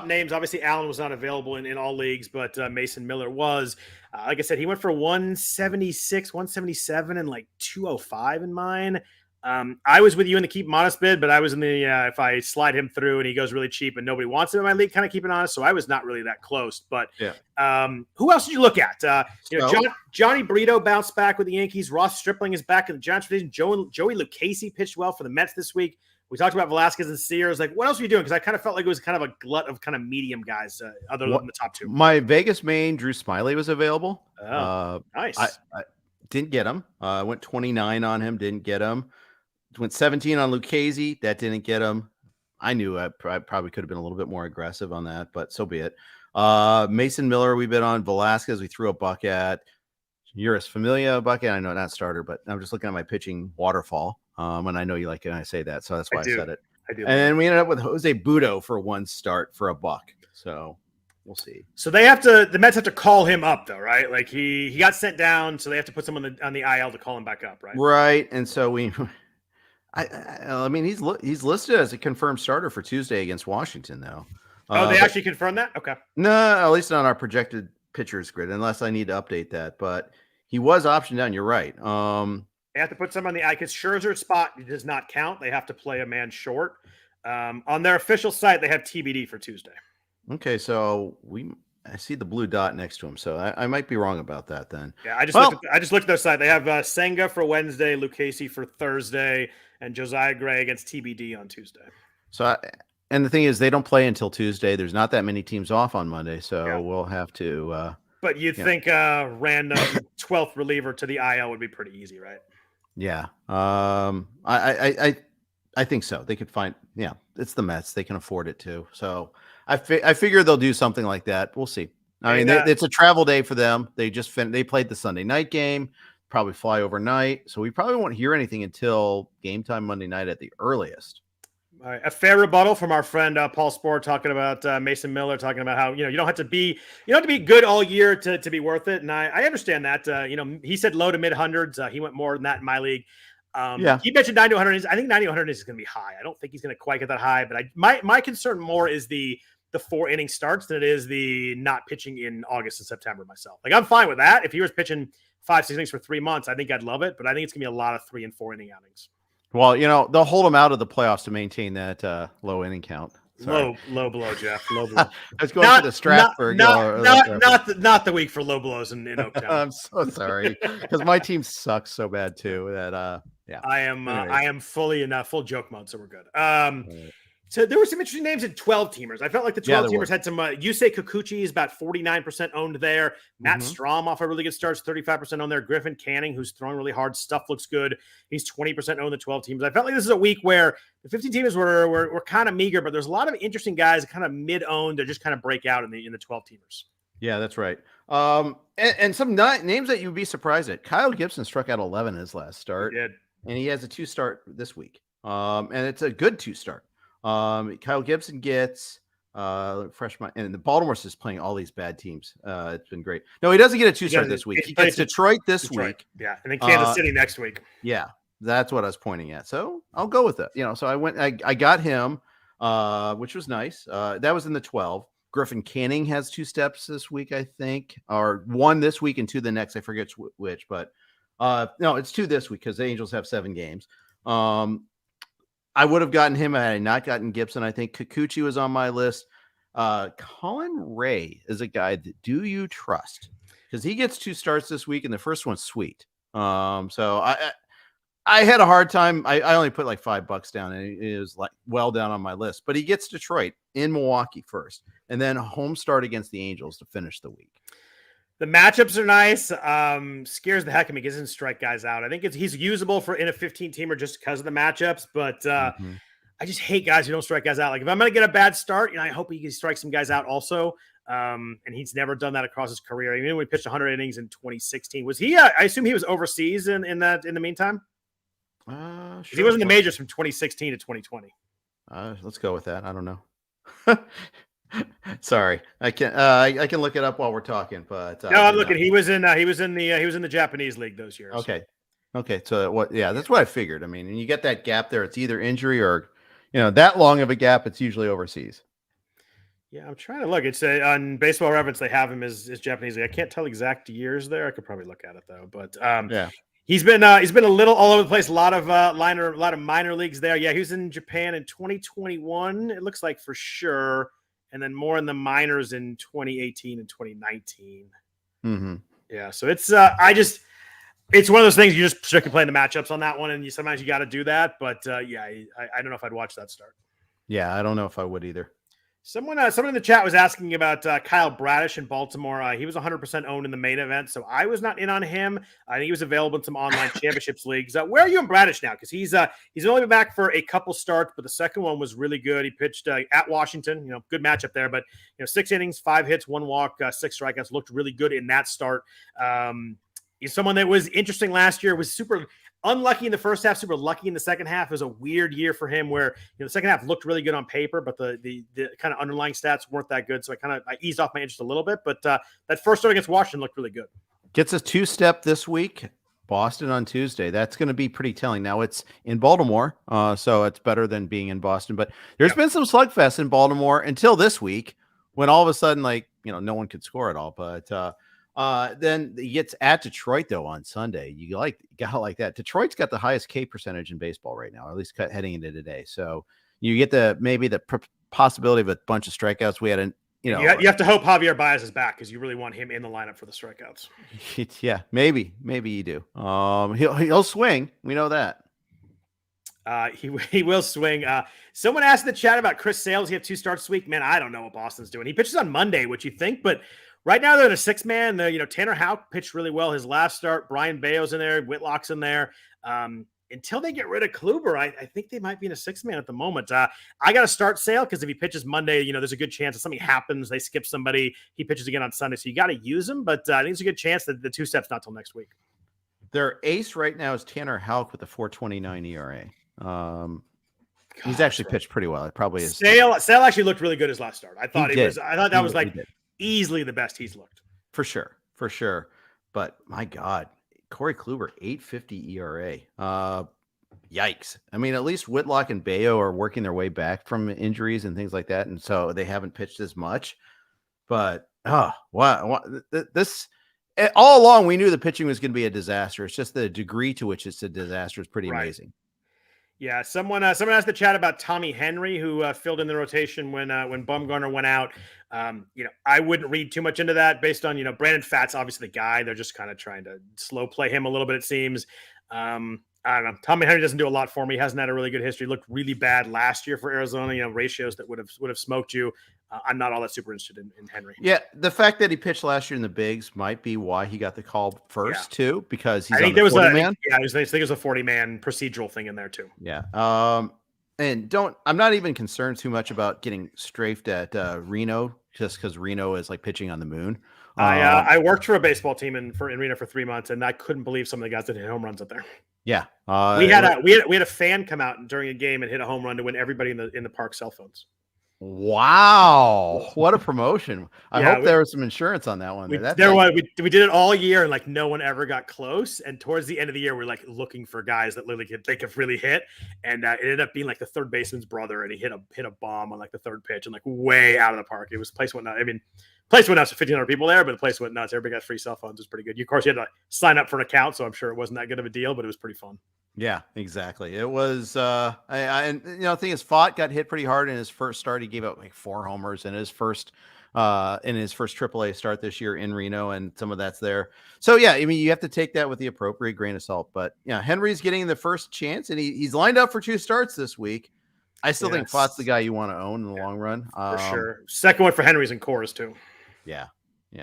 names. Obviously, Allen was not available in all leagues, but Mason Miller was. Like I said, he went for 176, 177, and like 205 in mine. I was with you in the keep him honest bid, but I was in the if I slide him through and he goes really cheap and nobody wants him in my league, kind of keep it honest. So I was not really that close. But who else did you look at? Johnny Brito bounced back with the Yankees. Ross Stripling is back in the Giants division. Joey Lucchesi pitched well for the Mets this week. We talked about Velasquez and Sears. Like, what else are you doing? Because I kind of felt like it was kind of a glut of kind of medium guys, other than the top two. My Vegas main, Drew Smiley, was available. Nice. I didn't get him. I went 29 on him, didn't get him. Went 17 on Lucchesi, that didn't get him. I knew I probably could have been a little bit more aggressive on that, but so be it. Mason Miller, we bid on. Velasquez, we threw a buck at. Uris Familia, a buck at. I know not starter, but I'm just looking at my pitching waterfall. And I know you like it when I say that, so that's why I said it. I do. And then we ended up with Jose Budo for one start for a buck. So we'll see. So the Mets have to call him up though, right? Like he got sent down, so they have to put someone on the IL to call him back up, right? Right. And so I mean, he's listed as a confirmed starter for Tuesday against Washington, though. They actually confirmed that? Okay. No, at least not on our projected pitchers grid, unless I need to update that. But he was optioned down. You're right. They have to put someone on the eye because Scherzer's spot does not count. They have to play a man short. On their official site, they have TBD for Tuesday. Okay, so I see the blue dot next to him, so I might be wrong about that then. Yeah, I just looked at their site. They have Senga for Wednesday, Lucchesi for Thursday, and Josiah Gray against TBD on Tuesday. So, and the thing is, they don't play until Tuesday. There's not that many teams off on Monday, so we'll have to. But you'd think random 12th reliever to the IL would be pretty easy, right? Yeah, I think so. They could find. Yeah, it's the Mets. They can afford it too. So I figure they'll do something like that. We'll see. I mean, it's a travel day for them. They just they played the Sunday night game. Probably fly overnight, so we probably won't hear anything until game time Monday night at the earliest. All right, a fair rebuttal from our friend Paul Spohr talking about Mason Miller, talking about how you don't have to be good all year to be worth it, and I understand that. He said low to mid hundreds. He went more than that in my league. He mentioned 90 to 100. I think 90 to 100 is going to be high. I don't think he's going to quite get that high, but my concern more is the 4 inning starts than it is the not pitching in August and September myself. Like I'm fine with that. If he was pitching 5-6 innings for 3 months, I think I'd love it, but I think it's gonna be a lot of 3 and 4 inning outings. Well, they'll hold him out of the playoffs to maintain that low inning count. Sorry. Low blow, Jeff. Low blow. Let's go to the Stratford. Not the week for low blows in Oaktown. I'm so sorry because my team sucks so bad too that I am fully in full joke mode, so we're good. So there were some interesting names in 12 teamers. I felt like the 12 teamers had some. Yusei Kikuchi is about 49% owned there. Matt Strom off a really good start, 35% on there. Griffin Canning, who's throwing really hard, stuff looks good. He's 20% owned the 12 teamers. I felt like this is a week where the 15 teamers were kind of meager, but there's a lot of interesting guys kind of mid-owned that just kind of break out in the 12 teamers. Yeah, that's right. And some names that you'd be surprised at. Kyle Gibson struck out 11 in his last start. He did. And he has a 2-start this week. And it's a good 2-start. Kyle Gibson gets freshman, and the Baltimore's just playing all these bad teams. It's been great. No, he doesn't get a 2-start this week. He gets Detroit this week. Yeah, and then Kansas City next week. Yeah, that's what I was pointing at. So I'll go with it. So I got him, which was nice. That was in the 12. Griffin Canning has 2 steps this week, I think, or 1 this week and 2 the next. I forget which, but no, it's 2 this week because the Angels have 7 games. I would have gotten him had I not gotten Gibson. I think Kikuchi was on my list. Colin Ray is a guy that do you trust? Because he gets 2 starts this week, and the first one's sweet. So I had a hard time. I only put like $5 down, and it was like well down on my list. But he gets Detroit in Milwaukee first, and then a home start against the Angels to finish the week. The matchups are nice. Scares the heck of me. He doesn't strike guys out. I think he's usable in a 15-teamer just because of the matchups. But I just hate guys who don't strike guys out. Like if I'm going to get a bad start, I hope he strikes some guys out also. And he's never done that across his career. Even when he pitched 100 innings in 2016, was he? I assume he was overseas in the meantime. Sure. He was in the majors from 2016 to 2020. Let's go with that. I don't know. Sorry, I can look it up while we're talking, but no, I'm looking. He was in the Japanese league those years. Okay. So what? Yeah, that's what I figured. I mean, and you get that gap there. It's either injury or, that long of a gap. It's usually overseas. Yeah, I'm trying to look. It's on Baseball Reference. They have him as Japanese league. I can't tell exact years there. I could probably look at it though. But yeah. He's been a little all over the place. A lot of minor leagues there. Yeah, he was in Japan in 2021. It looks like for sure, and then more in the minors in 2018 and 2019. Mm-hmm. Yeah, so it's it's one of those things you just strictly playing the matchups on that one, and sometimes you got to do that. But yeah, I don't know if I'd watch that start. Yeah, I don't know if I would either. Someone in the chat was asking about Kyle Bradish in Baltimore. He was 100% owned in the main event, so I was not in on him. I think he was available in some online championships leagues. Where are you in Bradish now? Because he's only been back for a couple starts, but the second one was really good. He pitched at Washington, good matchup there. But 6 innings, 5 hits, 1 walk, 6 strikeouts. Looked really good in that start. He's someone that was interesting last year. Was super unlucky in the first half, super lucky in the second half. It was a weird year for him where the second half looked really good on paper, but the kind of underlying stats weren't that good. So I eased off my interest a little bit. But that first start against Washington looked really good. Gets a 2-step this week. Boston on Tuesday. That's going to be pretty telling. Now it's in Baltimore, so it's better than being in Boston. But there's been some slugfest in Baltimore until this week, when all of a sudden, no one could score at all. But then he gets at Detroit though on Sunday. You got like that. Detroit's got the highest K percentage in baseball right now, or at least heading into today. So you get the possibility of a bunch of strikeouts. We had you have to hope Javier Baez is back because you really want him in the lineup for the strikeouts. Yeah, maybe you do. He'll swing. We know that. He will swing. Someone asked in the chat about Chris Sale. He had 2 starts this week. Man, I don't know what Boston's doing. He pitches on Monday, which you think, but right now they're in a 6-man. Tanner Houck pitched really well his last start. Brian Bayo's in there. Whitlock's in there. Until they get rid of Kluber, I think they might be in a 6-man at the moment. I got to start Sale because if he pitches Monday, there's a good chance that something happens. They skip somebody. He pitches again on Sunday. So you got to use him. But I think it's a good chance that the 2 steps not till next week. Their ace right now is Tanner Houck with a 4.29 ERA. He's actually pitched pretty well. It probably is. Sale actually looked really good his last start. I thought that was easily the best he's looked. For sure. But my God, Corey Kluber, 8.50 ERA. Yikes. I mean, at least Whitlock and Bayo are working their way back from injuries and things like that. And so they haven't pitched as much. But, wow. This all along, we knew the pitching was going to be a disaster. It's just the degree to which it's a disaster is pretty amazing. Yeah, someone asked the chat about Tommy Henry, who filled in the rotation when Bumgarner went out. I wouldn't read too much into that based on, Brandon Pfaadt's obviously the guy. They're just kind of trying to slow play him a little bit, it seems. I don't know. Tommy Henry doesn't do a lot for me. He hasn't had a really good history. Looked really bad last year for Arizona, ratios that would have smoked you. I'm not all that super interested in Henry. Yeah, the fact that he pitched last year in the bigs might be why he got the call first too, because he's on the 40-man. I think it was a 40-man procedural thing in there too. Yeah. And I'm not even concerned too much about getting strafed at Reno, just because Reno is like pitching on the moon. I worked for a baseball team in Reno for 3 months, and I couldn't believe some of the guys that hit home runs up there. Yeah, we had a fan come out during a game and hit a home run to win everybody in the park cell phones. Wow, what a promotion! I hope there was some insurance on that one. We did it all year, and no one ever got close. And towards the end of the year, we're looking for guys that literally could really hit. And it ended up being the third baseman's brother, and he hit a bomb on the third pitch and way out of the park. It was place went nuts. I mean, place went nuts. 1,500 people there, but the place went nuts. Everybody got free cell phones. It was pretty good. Of course, you had to sign up for an account, so I'm sure it wasn't that good of a deal, but it was pretty fun. Yeah, exactly. It was, the thing is, Pfaadt got hit pretty hard in his first start. He gave up 4 homers in his first AAA start this year in Reno, and some of that's there. So yeah, I mean, you have to take that with the appropriate grain of salt. But yeah, Henry's getting the first chance, and he's lined up for 2 starts this week. I still think Pfaadt's the guy you want to own in the long run. For sure. Second one for Henry's in Coors too. Yeah.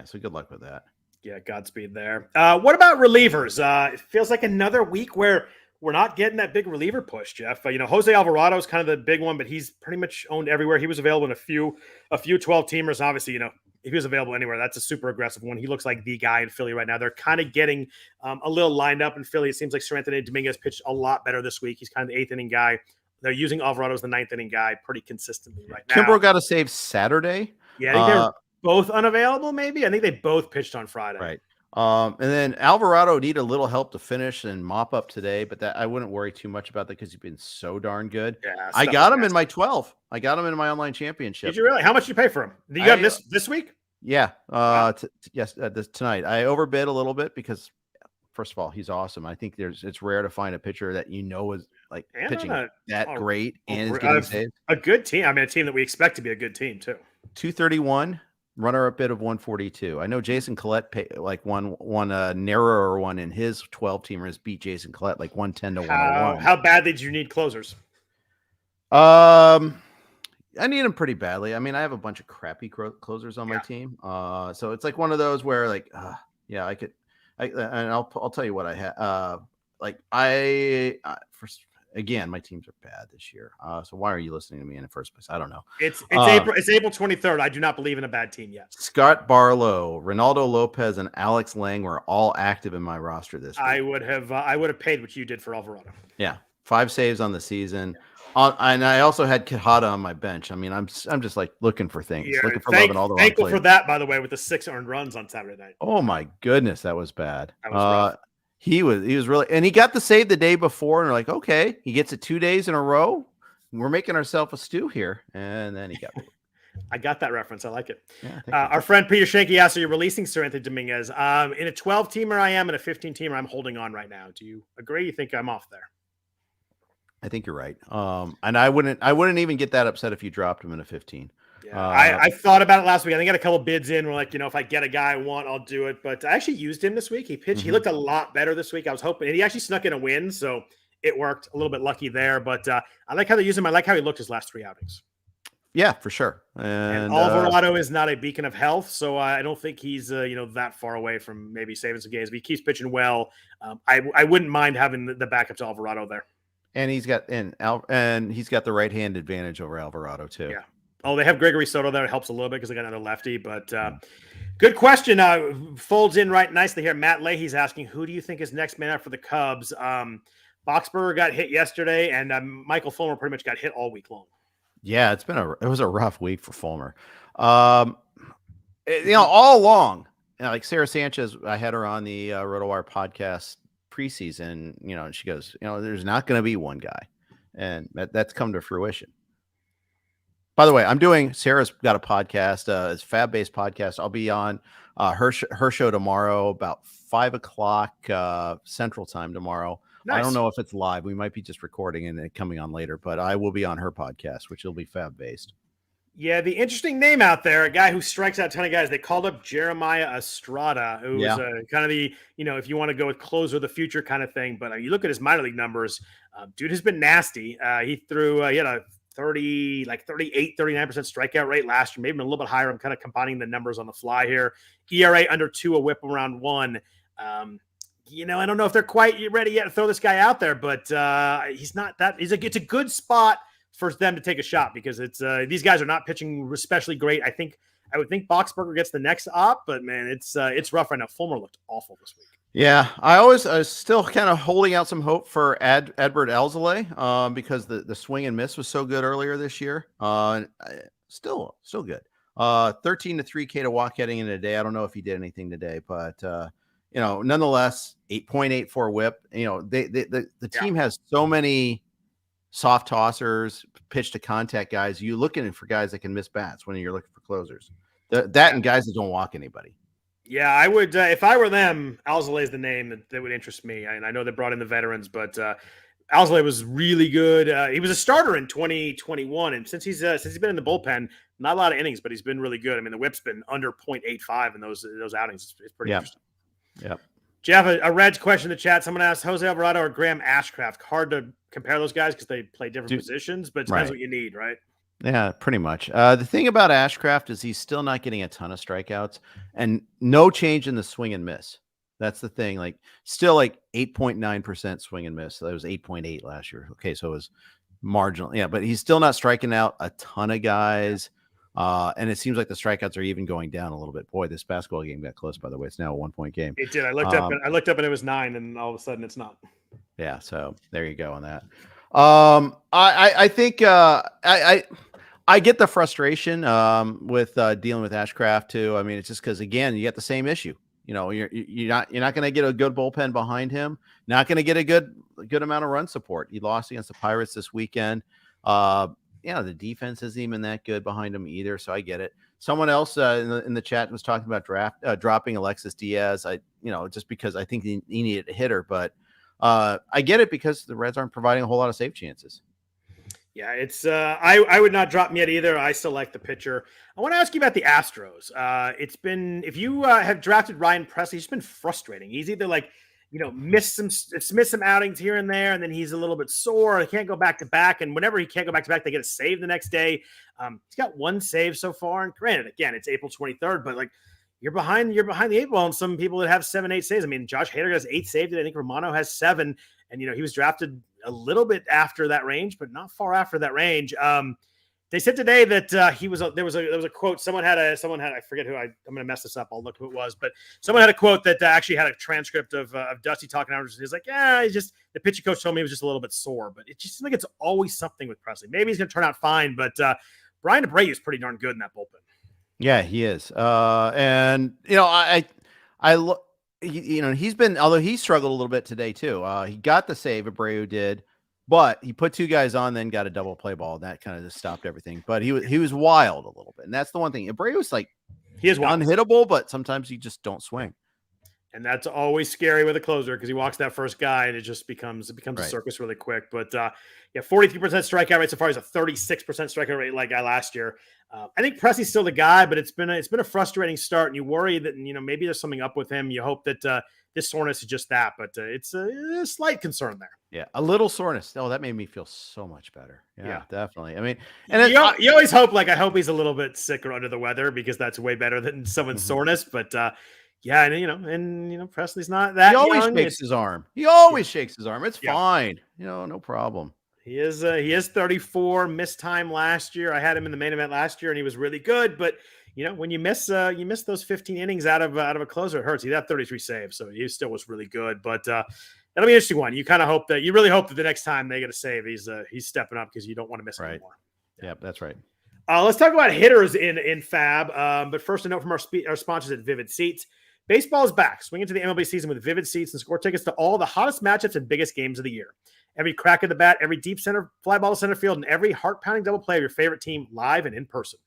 So good luck with that. Yeah, Godspeed there. What about relievers? It feels like another week where we're not getting that big reliever push, Jeff. Jose Alvarado is kind of the big one, but he's pretty much owned everywhere. He was available in a few 12-teamers. Obviously, if he was available anywhere, that's a super aggressive one. He looks like the guy in Philly right now. They're kind of getting a little lined up in Philly. It seems like Seranthony Dominguez pitched a lot better this week. He's kind of the 8th inning guy They're using Alvarado as the ninth inning guy pretty consistently right now. Kimbrough got a save Saturday. Yeah, I think they're both unavailable, maybe. I think they both pitched on Friday. Right. And then Alvarado need a little help to finish and mop up today, but that I wouldn't worry too much about that because he's been so darn good. Yeah, I got him in my 12. I got him in my online championship. Did you really? How much did you pay for him? Did you got him this week? Yeah. Wow. Yes. Tonight I overbid a little bit because, first of all, he's awesome. I think it's rare to find a pitcher that is like pitching that great and is getting saved. A good team. I mean, a team that we expect to be a good team too. 231. Runner-up bid of 142. I know Jason Collette won a narrower one in his 12-teamers, beat Jason Collette like 110 to 101. How badly did you need closers? I need them pretty badly. I mean, I have a bunch of crappy closers on my team. So it's like one of those where like, I could, and I'll tell you what I had. Again, my teams are bad this year. So why are you listening to me in the first place? I don't know. It's April 23rd. I do not believe in a bad team yet. Scott Barlow, Ronaldo Lopez, and Alex Lang were all active in my roster this week. I would have paid what you did for Alvarado. Yeah, 5 saves on the season. And I also had Quijada on my bench. I mean, I'm just like looking for things, looking for love in all the wrong places. For that, by the way, with the 6 earned runs on Saturday night. Oh my goodness, that was bad. That was rough. He was really, and he got the save the day before, and we're like, okay, he gets it 2 days in a row. We're making ourselves a stew here, and then he got. I got that reference. I like it. Yeah, our friend Peter Shanky asked, "Are you releasing Sir Anthony Dominguez?" In a 12-teamer, I am. In a 15-teamer, I'm holding on right now. Do you agree? You think I'm off there? I think you're right. And I wouldn't even get that upset if you dropped him in a 15. Yeah, I thought about it last week. I think I got a couple bids in. We're like, if I get a guy I want, I'll do it. But I actually used him this week. He pitched. He looked a lot better this week. I was hoping, and he actually snuck in a win, so it worked. A little bit lucky there, but I like how they use him. I like how he looked his last 3 outings. Yeah, for sure. And Alvarado is not a beacon of health, so I don't think he's that far away from maybe saving some games. But he keeps pitching well. I wouldn't mind having the backup to Alvarado there. And he's got the right hand advantage over Alvarado too. Yeah. Oh, they have Gregory Soto there. It helps a little bit because they got another lefty. But good question. Folds in right nicely here. Matt Leahy's asking, who do you think is next man up for the Cubs? Boxberger got hit yesterday, and Michael Fulmer pretty much got hit all week long. Yeah, it was a rough week for Fulmer. All along, like Sarah Sanchez, I had her on the RotoWire podcast preseason, and she goes, there's not going to be one guy, and that's come to fruition. By the way, Sarah's got a podcast, it's FAAB-based podcast. I'll be on her show tomorrow about 5:00 Central Time tomorrow. Nice. I don't know if it's live. We might be just recording and it coming on later, but I will be on her podcast, which will be FAAB-based. Yeah, the interesting name out there, a guy who strikes out a ton of guys. They called up Jeremiah Estrada, who was kind of the, if you want to go with closer of the future kind of thing. But you look at his minor league numbers, dude has been nasty. He had a 38, 39% strikeout rate last year, maybe a little bit higher. I'm kind of combining the numbers on the fly here. ERA under 2, a whip around 1. I don't know if they're quite ready yet to throw this guy out there, but he's not that. It's a good spot for them to take a shot because it's these guys are not pitching especially great. I would think Boxberger gets the next op, but man, it's rough right now. Fulmer looked awful this week. Yeah, I was still kind of holding out some hope for Edward Alzolay because the swing and miss was so good earlier this year. Still good. 13 to 3K to walk heading into the day. I don't know if he did anything today, but nonetheless, 8.84 whip. The team has so many soft tossers, pitch to contact guys. You're looking for guys that can miss bats when you're looking for closers. That and guys that don't walk anybody. Yeah, I would if I were them. Alzolay is the name that would interest me. And I know they brought in the veterans, but Alzolay was really good. He was a starter in 2021, and since he's been in the bullpen, not a lot of innings, but he's been really good. I mean, the whip's been under 0.85 in those outings. It's pretty interesting. Yeah. Jeff, a Reg question in the chat. Someone asked Jose Alvarado or Graham Ashcraft. Hard to compare those guys because they play different positions, but it depends what you need, right? Yeah, pretty much. The thing about Ashcraft is he's still not getting a ton of strikeouts and no change in the swing and miss. That's the thing. Like still like 8.9% swing and miss. That was 8.8 last year. Okay, so it was marginal. Yeah, but he's still not striking out a ton of guys. And it seems like the strikeouts are even going down a little bit. Boy, this basketball game got close, by the way. It's now a 1-point game. It did. I looked up and it was 9, and all of a sudden it's not. Yeah, so there you go on that. I think I get the frustration with dealing with Ashcraft too. I mean, it's just because again, you get the same issue. You're not going to get a good bullpen behind him. Not going to get a good amount of run support. He lost against the Pirates this weekend. The defense isn't even that good behind him either. So I get it. Someone else in the chat was talking about dropping Alexis Diaz. Just because I think he needed a hitter, but I get it because the Reds aren't providing a whole lot of save chances. Yeah, it's I would not drop him yet either. I still like the pitcher. I want to ask you about the Astros. It's been, if you have drafted Ryan Presley, it's been frustrating. He's either missed some outings here and there, and then he's a little bit sore. He can't go back to back, and whenever he can't go back to back, they get a save the next day. He's got one save so far, and granted, again, it's April 23rd, but you're behind the eight ball on some people that have 7-8 saves. I mean, Josh Hader has 8 saved. I think Romano has 7, and he was drafted a little bit after that range, but not far after that range. They said today that there was a quote. Someone had I forget who. I'm going to mess this up. I'll look who it was, but someone had a quote that actually had a transcript of Dusty talking out. He's like, yeah, the pitching coach told me he was just a little bit sore, but it just seems like it's always something with Presley. Maybe he's going to turn out fine, but Brian Abreu is pretty darn good in that bullpen. Yeah, he is. And I look. He's been, although he struggled a little bit today too. He got the save, Abreu did, but he put 2 guys on, then got a double play ball. And that kind of just stopped everything. But he was wild a little bit, and that's the one thing. Abreu is he is unhittable, but sometimes you just don't swing. And that's always scary with a closer because he walks that first guy and it becomes right. A circus really quick. But 43% strikeout rate so far. He's a 36% strikeout rate like guy last year. I think Presley's still the guy, but it's been a frustrating start, and you worry that maybe there's something up with him. You hope that this soreness is just that, but it's a slight concern there. Yeah, a little soreness. Oh, that made me feel so much better. Yeah. Definitely. I mean, and you always hope I hope he's a little bit sick or under the weather because that's way better than someone's soreness. But yeah, and Presley's not that. He always shakes his arm. It's fine. No problem. He is 34, missed time last year. I had him in the main event last year, and he was really good. But when you miss those 15 innings out of a closer, it hurts. He had 33 saves, so he still was really good. But that'll be an interesting one. You really hope that the next time they get a save, he's stepping up because you don't want to miss him anymore. Yeah, that's right. Let's talk about hitters in FAAB. But first, a note from our sponsors at Vivid Seats. Baseball is back. Swing into the MLB season with Vivid Seats and score tickets to all the hottest matchups and biggest games of the year. Every crack of the bat, every deep center fly ball to center field, and every heart-pounding double play of your favorite team live and in person.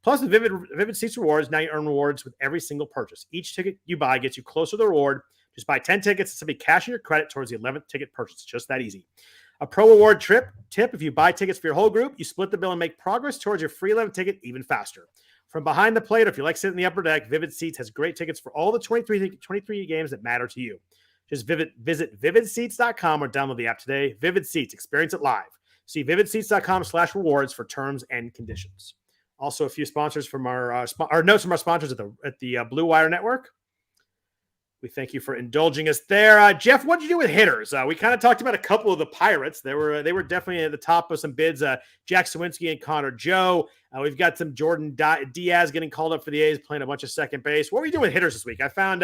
Plus, with Vivid Seats rewards, now you earn rewards with every single purchase. Each ticket you buy gets you closer to the reward. Just buy 10 tickets and simply cash in your credit towards the 11th ticket purchase. It's just that easy. A pro reward tip, if you buy tickets for your whole group, you split the bill and make progress towards your free 11th ticket even faster. From behind the plate, or if you like sitting in the upper deck, Vivid Seats has great tickets for all the 23 games that matter to you. Just visit vividseats.com or download the app today. Vivid Seats, experience it live. See vividseats.com/rewards for terms and conditions. Also, a few sponsors from our notes from our sponsors at the Blue Wire Network. We thank you for indulging us there. Jeff, what did you do with hitters? We kind of talked about a couple of the Pirates. They were definitely at the top of some bids. Jack Sawinski and Connor Joe. We've got some Jordan Diaz getting called up for the A's, playing a bunch of second base. What were you doing with hitters this week? I found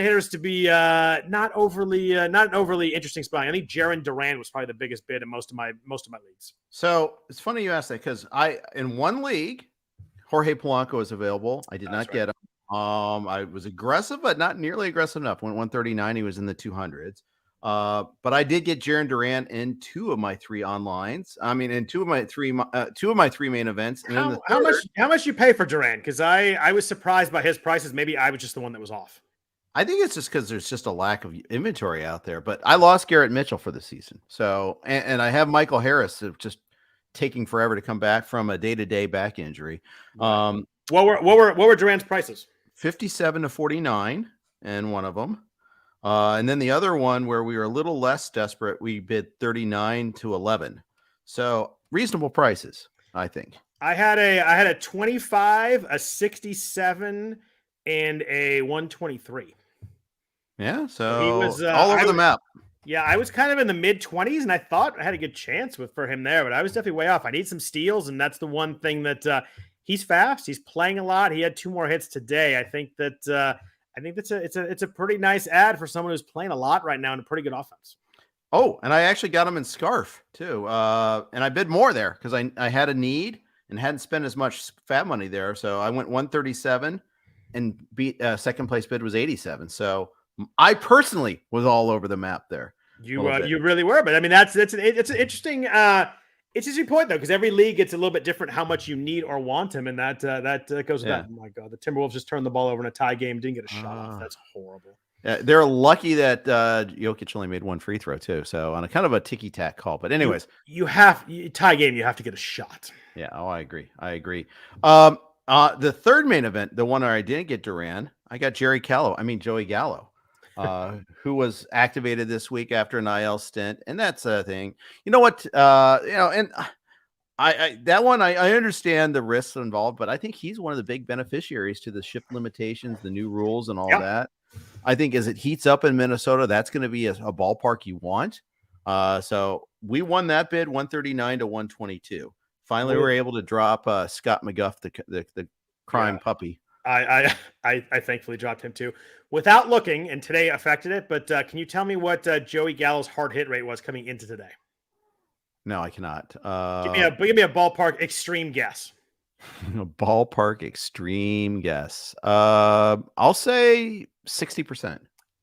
hitters to be not an overly interesting spot. I think Jarren Duran was probably the biggest bid in most of my leagues. So it's funny you asked that because in one league, Jorge Polanco was available. I did not get him. I was aggressive, but not nearly aggressive enough. Went 139. He was in the 200s. But I did get Jarren Duran in 2 of my 3 onlines. I mean, in 2 of my 3 main events. And how much you pay for Duran? Because I was surprised by his prices. Maybe I was just the one that was off. I think it's just because there's just a lack of inventory out there. But I lost Garrett Mitchell for the season. So and I have Michael Harris just taking forever to come back from a day-to-day back injury. What were Duran's prices? 57 to 49 and one of them. And then the other one where we were a little less desperate, we bid 39 to 11. So reasonable prices, I think. I had a 25, a 67, and a 123. Yeah, so he was all over the map. Yeah, I was kind of in the mid-20s, and I thought I had a good chance for him there, but I was definitely way off. I need some steals, and that's the one thing that he's fast. He's playing a lot. He had 2 more hits today. I think that's a pretty nice ad for someone who's playing a lot right now in a pretty good offense. Oh, and I actually got him in Scarf too. And I bid more there because I had a need and hadn't spent as much FAAB money there. So I went 137 and beat second place bid was 87. So I personally was all over the map there. You really were, but I mean it's an interesting point though, because every league gets a little bit different how much you need or want him, and that goes with that. Oh my God, the Timberwolves just turned the ball over in a tie game, didn't get a shot off. That's horrible. They're lucky that Jokic only made one free throw too. So on a kind of a ticky tack call, but anyways, tie game, you have to get a shot. Yeah. Oh, I agree. The third main event, the one where I didn't get Duran, I got Joey Gallo, who was activated this week after an IL stint. And that's a thing, you know what, and that one, I understand the risks involved, but I think he's one of the big beneficiaries to the shift limitations, the new rules and all that. I think as it heats up in Minnesota, that's going to be a ballpark you want. So we won that bid 139 to 122. Finally, we were able to drop Scott McGuff, the crime puppy. I thankfully dropped him too without looking, and today affected it. But can you tell me what Joey Gallo's hard hit rate was coming into today? No, I cannot. Give me a ballpark extreme guess. A ballpark extreme guess. I'll say 60%.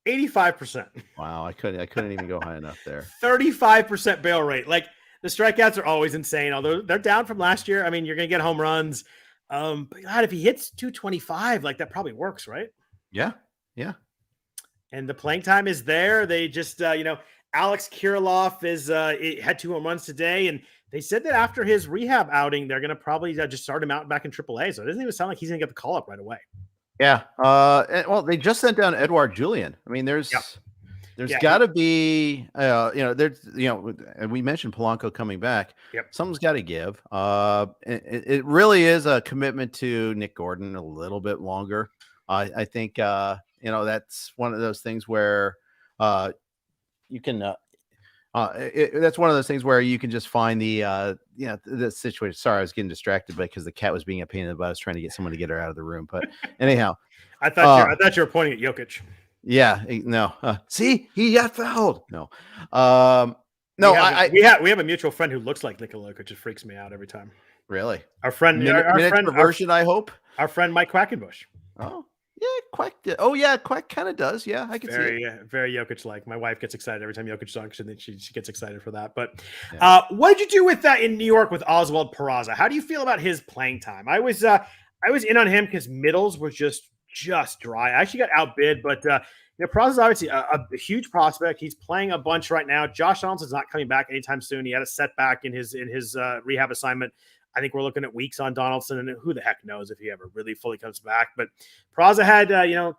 85%. Wow, I couldn't even go high enough there. 35% bail rate. Like the strikeouts are always insane, although they're down from last year. I mean, you're gonna get home runs. But God, if he hits 225, like that probably works, right? Yeah. And the playing time is there. They just Alex Kirilloff had 2 home runs today, and they said that after his rehab outing, they're going to probably just start him out back in AAA. So it doesn't even sound like he's going to get the call up right away. Yeah. Well, they just sent down Eduardo Julian. I mean, there's got to be, and we mentioned Polanco coming back. Yep. Something's got to give. It really is a commitment to Nick Gordon a little bit longer. I think, that's one of those things where you can, that's one of those things where you can just find the situation. Sorry, I was getting distracted because the cat was being a pain in the butt. I was trying to get someone to get her out of the room. But anyhow, I thought you were pointing at Jokic. Yeah, no. See, he got fouled. No, we have a mutual friend who looks like Nikola Jokic. It freaks me out every time. Really? Our friend, our friend, version. I hope our friend Mike Quackenbush. Oh. Yeah, Quack. Oh, yeah, Quack kind of does. Yeah, I can see it. Very Jokic-like. My wife gets excited every time Jokic talks, and then she gets excited for that. But what did you do with that in New York with Oswald Peraza? How do you feel about his playing time? I was in on him because middles was just dry. I actually got outbid, but Peraza's obviously a huge prospect. He's playing a bunch right now. Josh Donaldson's not coming back anytime soon. He had a setback in his rehab assignment. I think we're looking at weeks on Donaldson, and who the heck knows if he ever really fully comes back. But Peraza had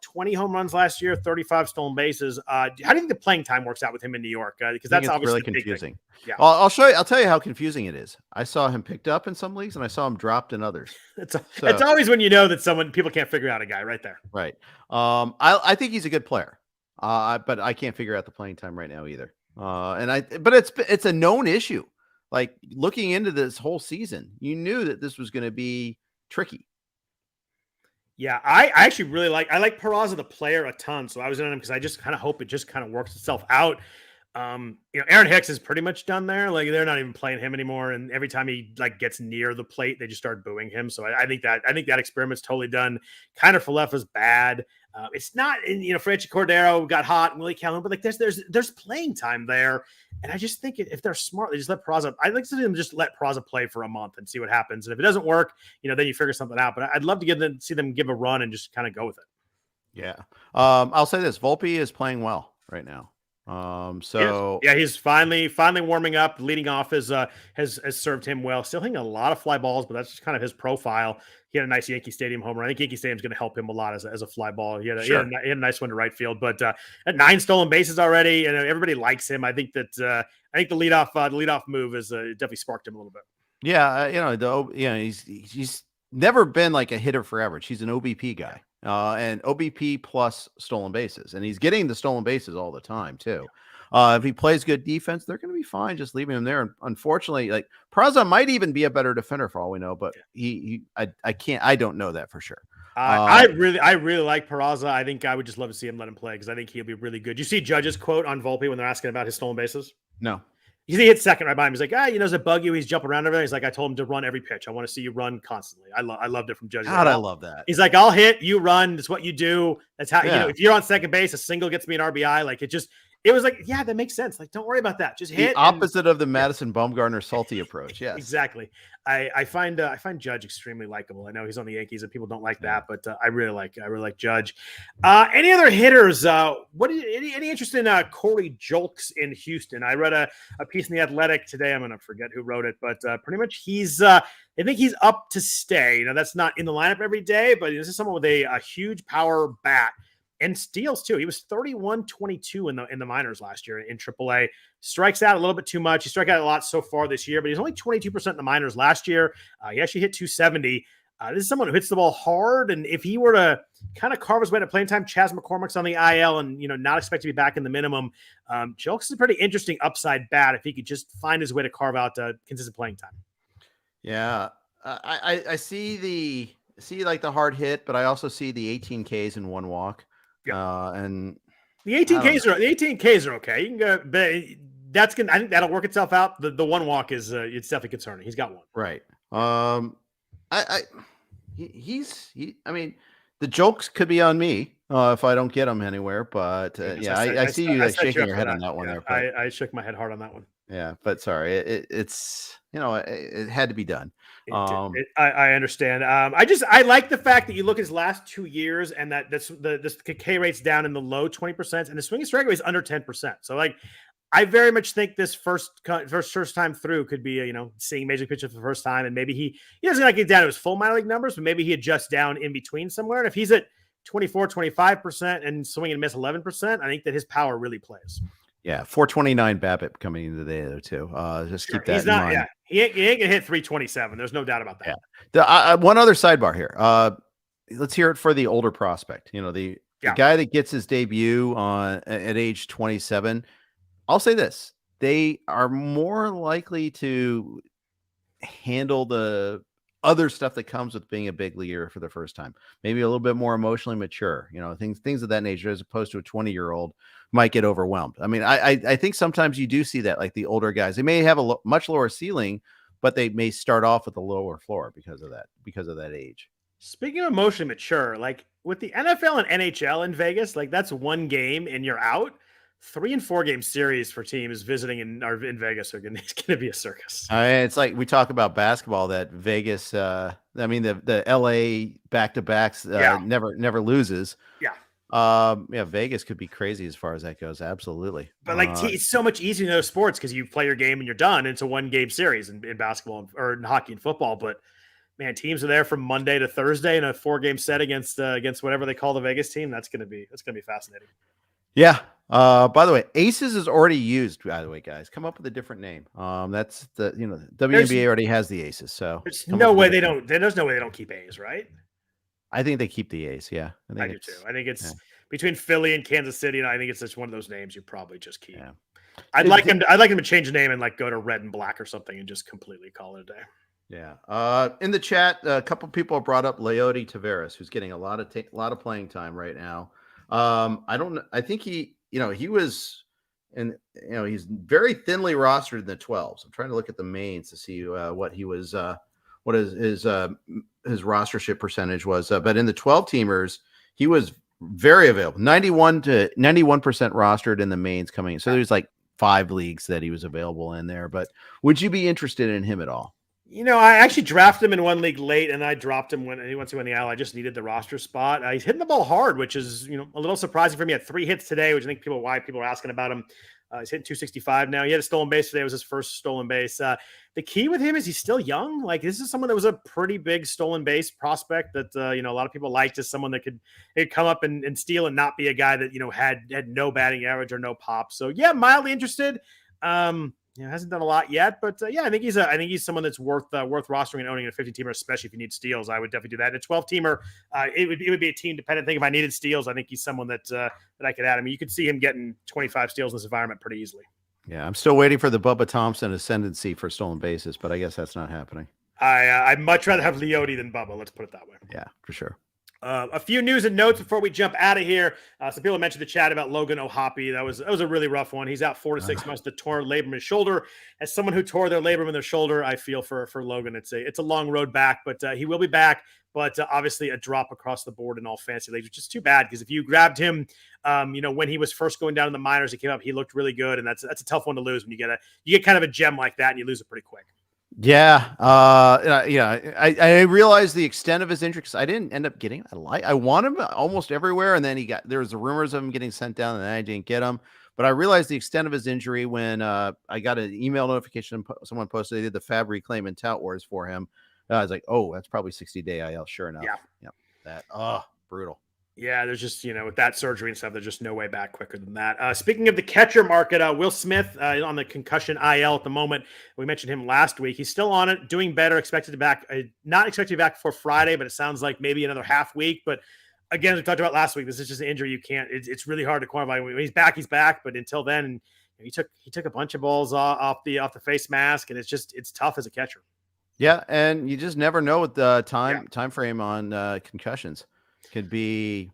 20 home runs last year, 35 stolen bases. How do you think the playing time works out with him in New York? Because that's obviously really confusing. Yeah, I'll show you. I'll tell you how confusing it is. I saw him picked up in some leagues, and I saw him dropped in others. It's always when you know that people can't figure out a guy right there. Right. I think he's a good player, but I can't figure out the playing time right now either. But it's a known issue. Like looking into this whole season, you knew that this was going to be tricky. Yeah, I actually really like Peraza the player a ton. So I was in on him because I just kind of hope it just kind of works itself out. Aaron Hicks is pretty much done there. Like they're not even playing him anymore. And every time he gets near the plate, they just start booing him. So I think that experiment's totally done. Kind of Falefa's bad. It's not, Franchi Cordero got hot, Willie Calhoun, but there's playing time there. And I just think if they're smart, they just let Peraza. I'd like to see them just let Peraza play for a month and see what happens. And if it doesn't work, then you figure something out. But I'd love to see them give a run and just kind of go with it. Yeah. I'll say this: Volpe is playing well right now. He's finally warming up. Leading off has served him well. Still hitting a lot of fly balls, but that's just kind of his profile. He had a nice Yankee Stadium homer. I think Yankee Stadium's going to help him a lot as a fly ball. He had a nice one to right field, but at 9 stolen bases already, and everybody likes him. I think that the leadoff move has definitely sparked him a little bit. Yeah, he's never been like a hitter for average. He's an OBP guy. And OBP plus stolen bases, and he's getting the stolen bases all the time too. If he plays good defense, they're going to be fine just leaving him there. And unfortunately, like Peraza might even be a better defender for all we know, but I don't know that for sure. I really like Peraza. I think I would just love to see him let him play because I think he'll be really good. You see Judge's quote on Volpe when they're asking about his stolen bases? No. He hit second right by him. He's like, does it bug you? He's jumping around everything. He's like, I told him to run every pitch. I want to see you run constantly. I loved it from Judge. God, I love that. He's like, I'll hit, you run. That's what you do. That's how, if you're on second base, a single gets me an RBI. Like it was like, yeah, that makes sense. Like, don't worry about that. Just hit. The opposite of the Madison Bumgarner salty approach. Yes, exactly. I find Judge extremely likable. I know he's on the Yankees and people don't like that, but I really like Judge. Any other hitters? Any interest in Corey Julks in Houston? I read a piece in the Athletic today. I'm gonna forget who wrote it, but pretty much he's. I think he's up to stay. That's not in the lineup every day, but this is someone with a huge power bat. And steals too. He was 31-22 in the minors last year in AAA. Strikes out a little bit too much. He struck out a lot so far this year, but he's only 22% in the minors last year. He actually hit 270. This is someone who hits the ball hard, and if he were to kind of carve his way to playing time, Chas McCormick's on the IL and not expect to be back in the minimum. Julks is a pretty interesting upside bat if he could just find his way to carve out consistent playing time. Yeah, I see like the hard hit, but I also see the 18 Ks in one walk. Yeah. And the 18 Ks are okay. You can go, but I think that'll work itself out. The one walk is it's definitely concerning. He's got one. Right. I mean, the jokes could be on me if I don't get him anywhere, but I see you shaking your head on that one. I shook my head hard on that one. Yeah, but sorry, it's it had to be done. I understand. I like the fact that you look at his last 2 years and that the K rate's down in the low 20% and the swinging strike rate is under 10%. So like, I very much think this first time through could be seeing major league pitcher for the first time, and maybe he doesn't like get down to his full minor league numbers, but maybe he adjusts down in between somewhere. And if he's at 24-25% and swing and miss 11%, I think that his power really plays. Yeah, 429 BABIP coming into the day there too. Just keep that in mind. Yeah, he ain't gonna hit 327. There's no doubt about that. Yeah. One other sidebar here. Let's hear it for the older prospect. The guy that gets his debut at age 27. I'll say this: they are more likely to handle the other stuff that comes with being a big leaguer for the first time. Maybe a little bit more emotionally mature. Things of that nature, as opposed to a 20-year-old might get overwhelmed. I mean, I think sometimes you do see that, like the older guys, they may have a much lower ceiling, but they may start off with a lower floor because of that age. Speaking of emotionally mature, like with the NFL and NHL in Vegas, like that's one game and you're out. 3 and 4 game series for teams visiting in Vegas are going to be a circus. It's like we talk about basketball, that Vegas. The LA back-to-backs never loses. Yeah. Vegas could be crazy as far as that goes. Absolutely. But it's so much easier in those sports because you play your game and you're done. It's a 1 game series in basketball or in hockey and football. But man, teams are there from Monday to Thursday in a 4 game set against whatever they call the Vegas team. That's going to be fascinating. Yeah. By the way, Aces is already used. By the way, guys, come up with a different name. That's the WNBA already has the Aces. So there's no way they don't. There's no way they don't keep A's, right? I think they keep the A's. Yeah, I do too. I think it's between Philly and Kansas City, and I think it's just one of those names you probably just keep. Yeah. I'd like him to change the name and like go to red and black or something and just completely call it a day. Yeah. In the chat, a couple people brought up Leody Taveras, who's getting a lot of playing time right now. I don't know. I think he was, and he's very thinly rostered in the 12s. I'm trying to look at the mains to see what he was, what his rostership percentage was. But in the 12 teamers, he was very available. 91% rostered in the mains coming in. So there's like 5 leagues that he was available in there. But would you be interested in him at all? I actually drafted him in 1 league late, and I dropped him when he went to the IL. I just needed the roster spot. He's hitting the ball hard, which is a little surprising for me. He had 3 hits today, which I think people are asking about him. He's hitting 265 now. He had a stolen base today. It was his first stolen base. The key with him is he's still young. Like, this is someone that was a pretty big stolen base prospect that a lot of people liked as someone that could come up and steal and not be a guy that had no batting average or no pop. So yeah, mildly interested. hasn't done a lot yet, but I think he's someone that's worth rostering and owning in a 15-teamer, especially if you need steals. I would definitely do that. In a 12-teamer, it would be a team dependent thing. If I needed steals, I think he's someone that I could add. I mean, you could see him getting 25 steals in this environment pretty easily. Yeah, I'm still waiting for the Bubba Thompson ascendancy for stolen bases, but I guess that's not happening. I'd much rather have Leote than Bubba. Let's put it that way. Yeah, for sure. A few news and notes before we jump out of here. Some people mentioned the chat about Logan O'Hoppe. That was a really rough one. He's out 4 to 6 months with a torn labrum in his shoulder. As someone who tore their labrum in their shoulder, I feel for Logan. It's a long road back, but he will be back. But obviously a drop across the board in all fantasy leagues, which is too bad because if you grabbed him, when he was first going down in the minors, he came up, he looked really good, and that's a tough one to lose when you get kind of a gem like that and you lose it pretty quick. Yeah. I realized the extent of his injury because I didn't end up getting him. I want him almost everywhere. And then there was the rumors of him getting sent down and I didn't get him. But I realized the extent of his injury when I got an email notification. Someone posted they did the FAAB reclaim and tout wars for him. I was like, oh, that's probably 60-day IL. Sure enough. Yeah. Brutal. Yeah, there's just, with that surgery and stuff, there's just no way back quicker than that. Speaking of the catcher market, Will Smith on the concussion IL at the moment. We mentioned him last week. He's still on it, doing better, expected to back, not expected to be back before Friday, but it sounds like maybe another half week. But again, as we talked about last week, this is just an injury you can't, it's really hard to quantify. When he's back. But until then, he took a bunch of balls off the face mask, and it's tough as a catcher. Yeah, and you just never know with the time frame on concussions. Could be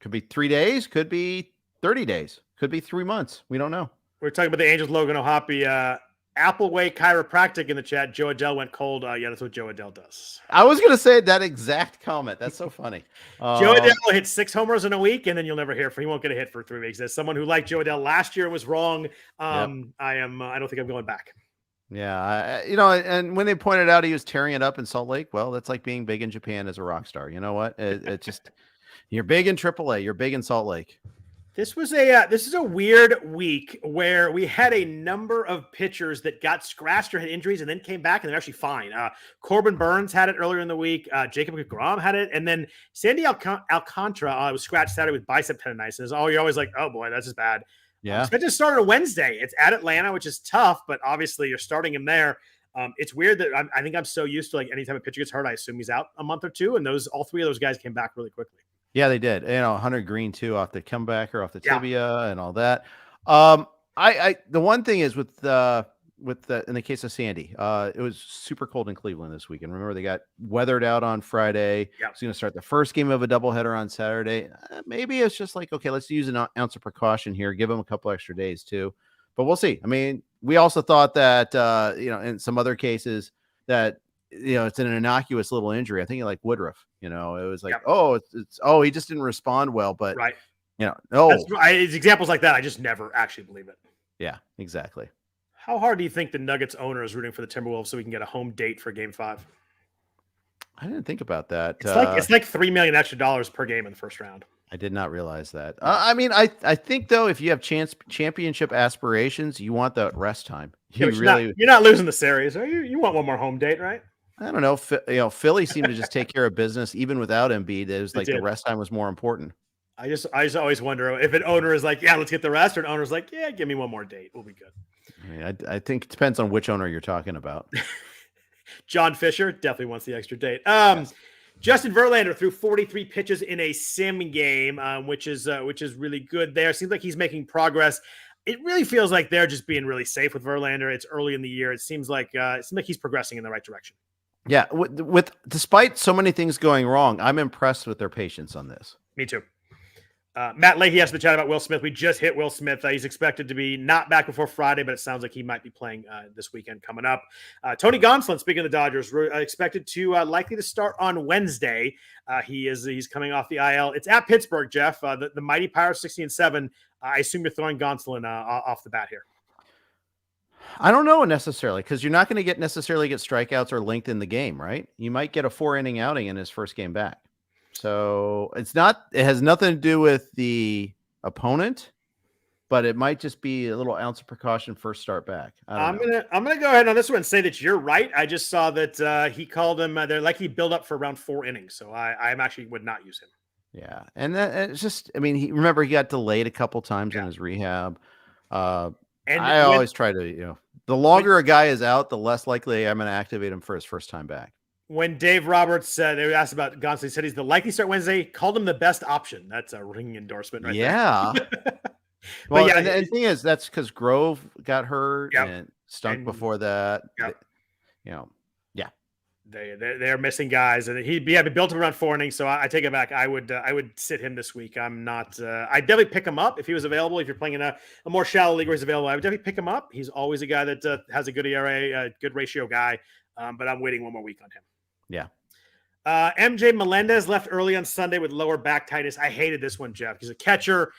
3 days, could be 30 days, could be 3 months. We don't know. We're talking about the Angels, Logan O'Hoppe, Appleway Chiropractic in the chat. Joe Adele went cold. Yeah, that's what Joe Adele does. I was going to say that exact comment. That's so funny. Joe Adele hit 6 homers in a week, and then you'll never hear from him. He won't get a hit for 3 weeks. As someone who liked Joe Adele last year and was wrong, I don't think I'm going back. Yeah, and when they pointed out he was tearing it up in Salt Lake, well, that's like being big in Japan as a rock star. You know what? It just you're big in AAA, you're big in Salt Lake. This is a weird week where we had a number of pitchers that got scratched or had injuries and then came back and they're actually fine. Corbin Burns had it earlier in the week. Jacob DeGrom had it, and then Sandy Alcantara was scratched Saturday with bicep tendonitis. You're always like, oh boy, that's just bad. Yeah. It just started on Wednesday. It's at Atlanta, which is tough, but obviously you're starting him there. It's weird that I think I'm so used to anytime a pitcher gets hurt, I assume he's out a month or two, and all 3 of those guys came back really quickly. Yeah, they did. Hunter Green too, off the comebacker, off the tibia and all that. The one thing is with in the case of Sandy, it was super cold in Cleveland this weekend. Remember, they got weathered out on Friday. Yep. It's going to start the first game of a doubleheader on Saturday. Maybe it's just like, okay, let's use an ounce of precaution here. Give them a couple extra days too, but we'll see. I mean, we also thought that in some other cases that it's an innocuous little injury. I think like Woodruff. It was like, he just didn't respond well, but right. It's examples like that. I just never actually believe it. Yeah, exactly. How hard do you think the Nuggets owner is rooting for the Timberwolves so we can get a home date for Game 5? I didn't think about that. It's like $3 million extra per game in the first round. I did not realize that. I think though, if you have championship aspirations, you want that rest time. You're not losing the series. You want one more home date, right? I don't know. Philly seemed to just take care of business even without Embiid. It was like the rest time was more important. I just always wonder if an owner is like, yeah, let's get the rest, or an owner's like, yeah, give me one more date. We'll be good. I think it depends on which owner you're talking about. John Fisher definitely wants the extra date. Yes. Justin Verlander threw 43 pitches in a sim game, which is really good there. Seems like he's making progress. It really feels like they're just being really safe with Verlander. It's early in the year. It seems like he's progressing in the right direction. Yeah, despite so many things going wrong, I'm impressed with their patience on this. Me too. Matt Leahy asked the chat about Will Smith. We just hit Will Smith. He's expected to be not back before Friday, but it sounds like he might be playing this weekend coming up. Tony Gonsolin, speaking of the Dodgers, expected to likely to start on Wednesday. He's coming off the IL. It's at Pittsburgh, Jeff. The mighty Pirates 16-7. I assume you're throwing Gonsolin off the bat here. I don't know necessarily because you're not going to necessarily get strikeouts or length in the game, right? You might get a 4-inning outing in his first game back. So it has nothing to do with the opponent, but it might just be a little ounce of precaution first start back. I'm gonna go ahead on this one and say that you're right. I just saw that he called him. They're likely build up for around 4 innings, so I actually would not use him. Yeah, and it's just, I mean, he got delayed a couple times in his rehab. And I always try to, The longer a guy is out, the less likely I'm going to activate him for his first time back. When Dave Roberts said, they asked about Gonsolin, he said he's the likely start Wednesday, called him the best option. That's a ringing endorsement right there. Well, and the thing is, that's because Grove got hurt and stunk before that. They're missing guys, and he'd be built around 4 innings. So I take it back. I would sit him this week. I'm not. I'd definitely pick him up if he was available. If you're playing in a more shallow league where he's available, I would definitely pick him up. He's always a guy that has a good ERA, a good ratio guy. But I'm waiting 1 more week on him. Yeah. MJ Melendez left early on Sunday with lower back tightness. I hated this one, Jeff. He's a catcher.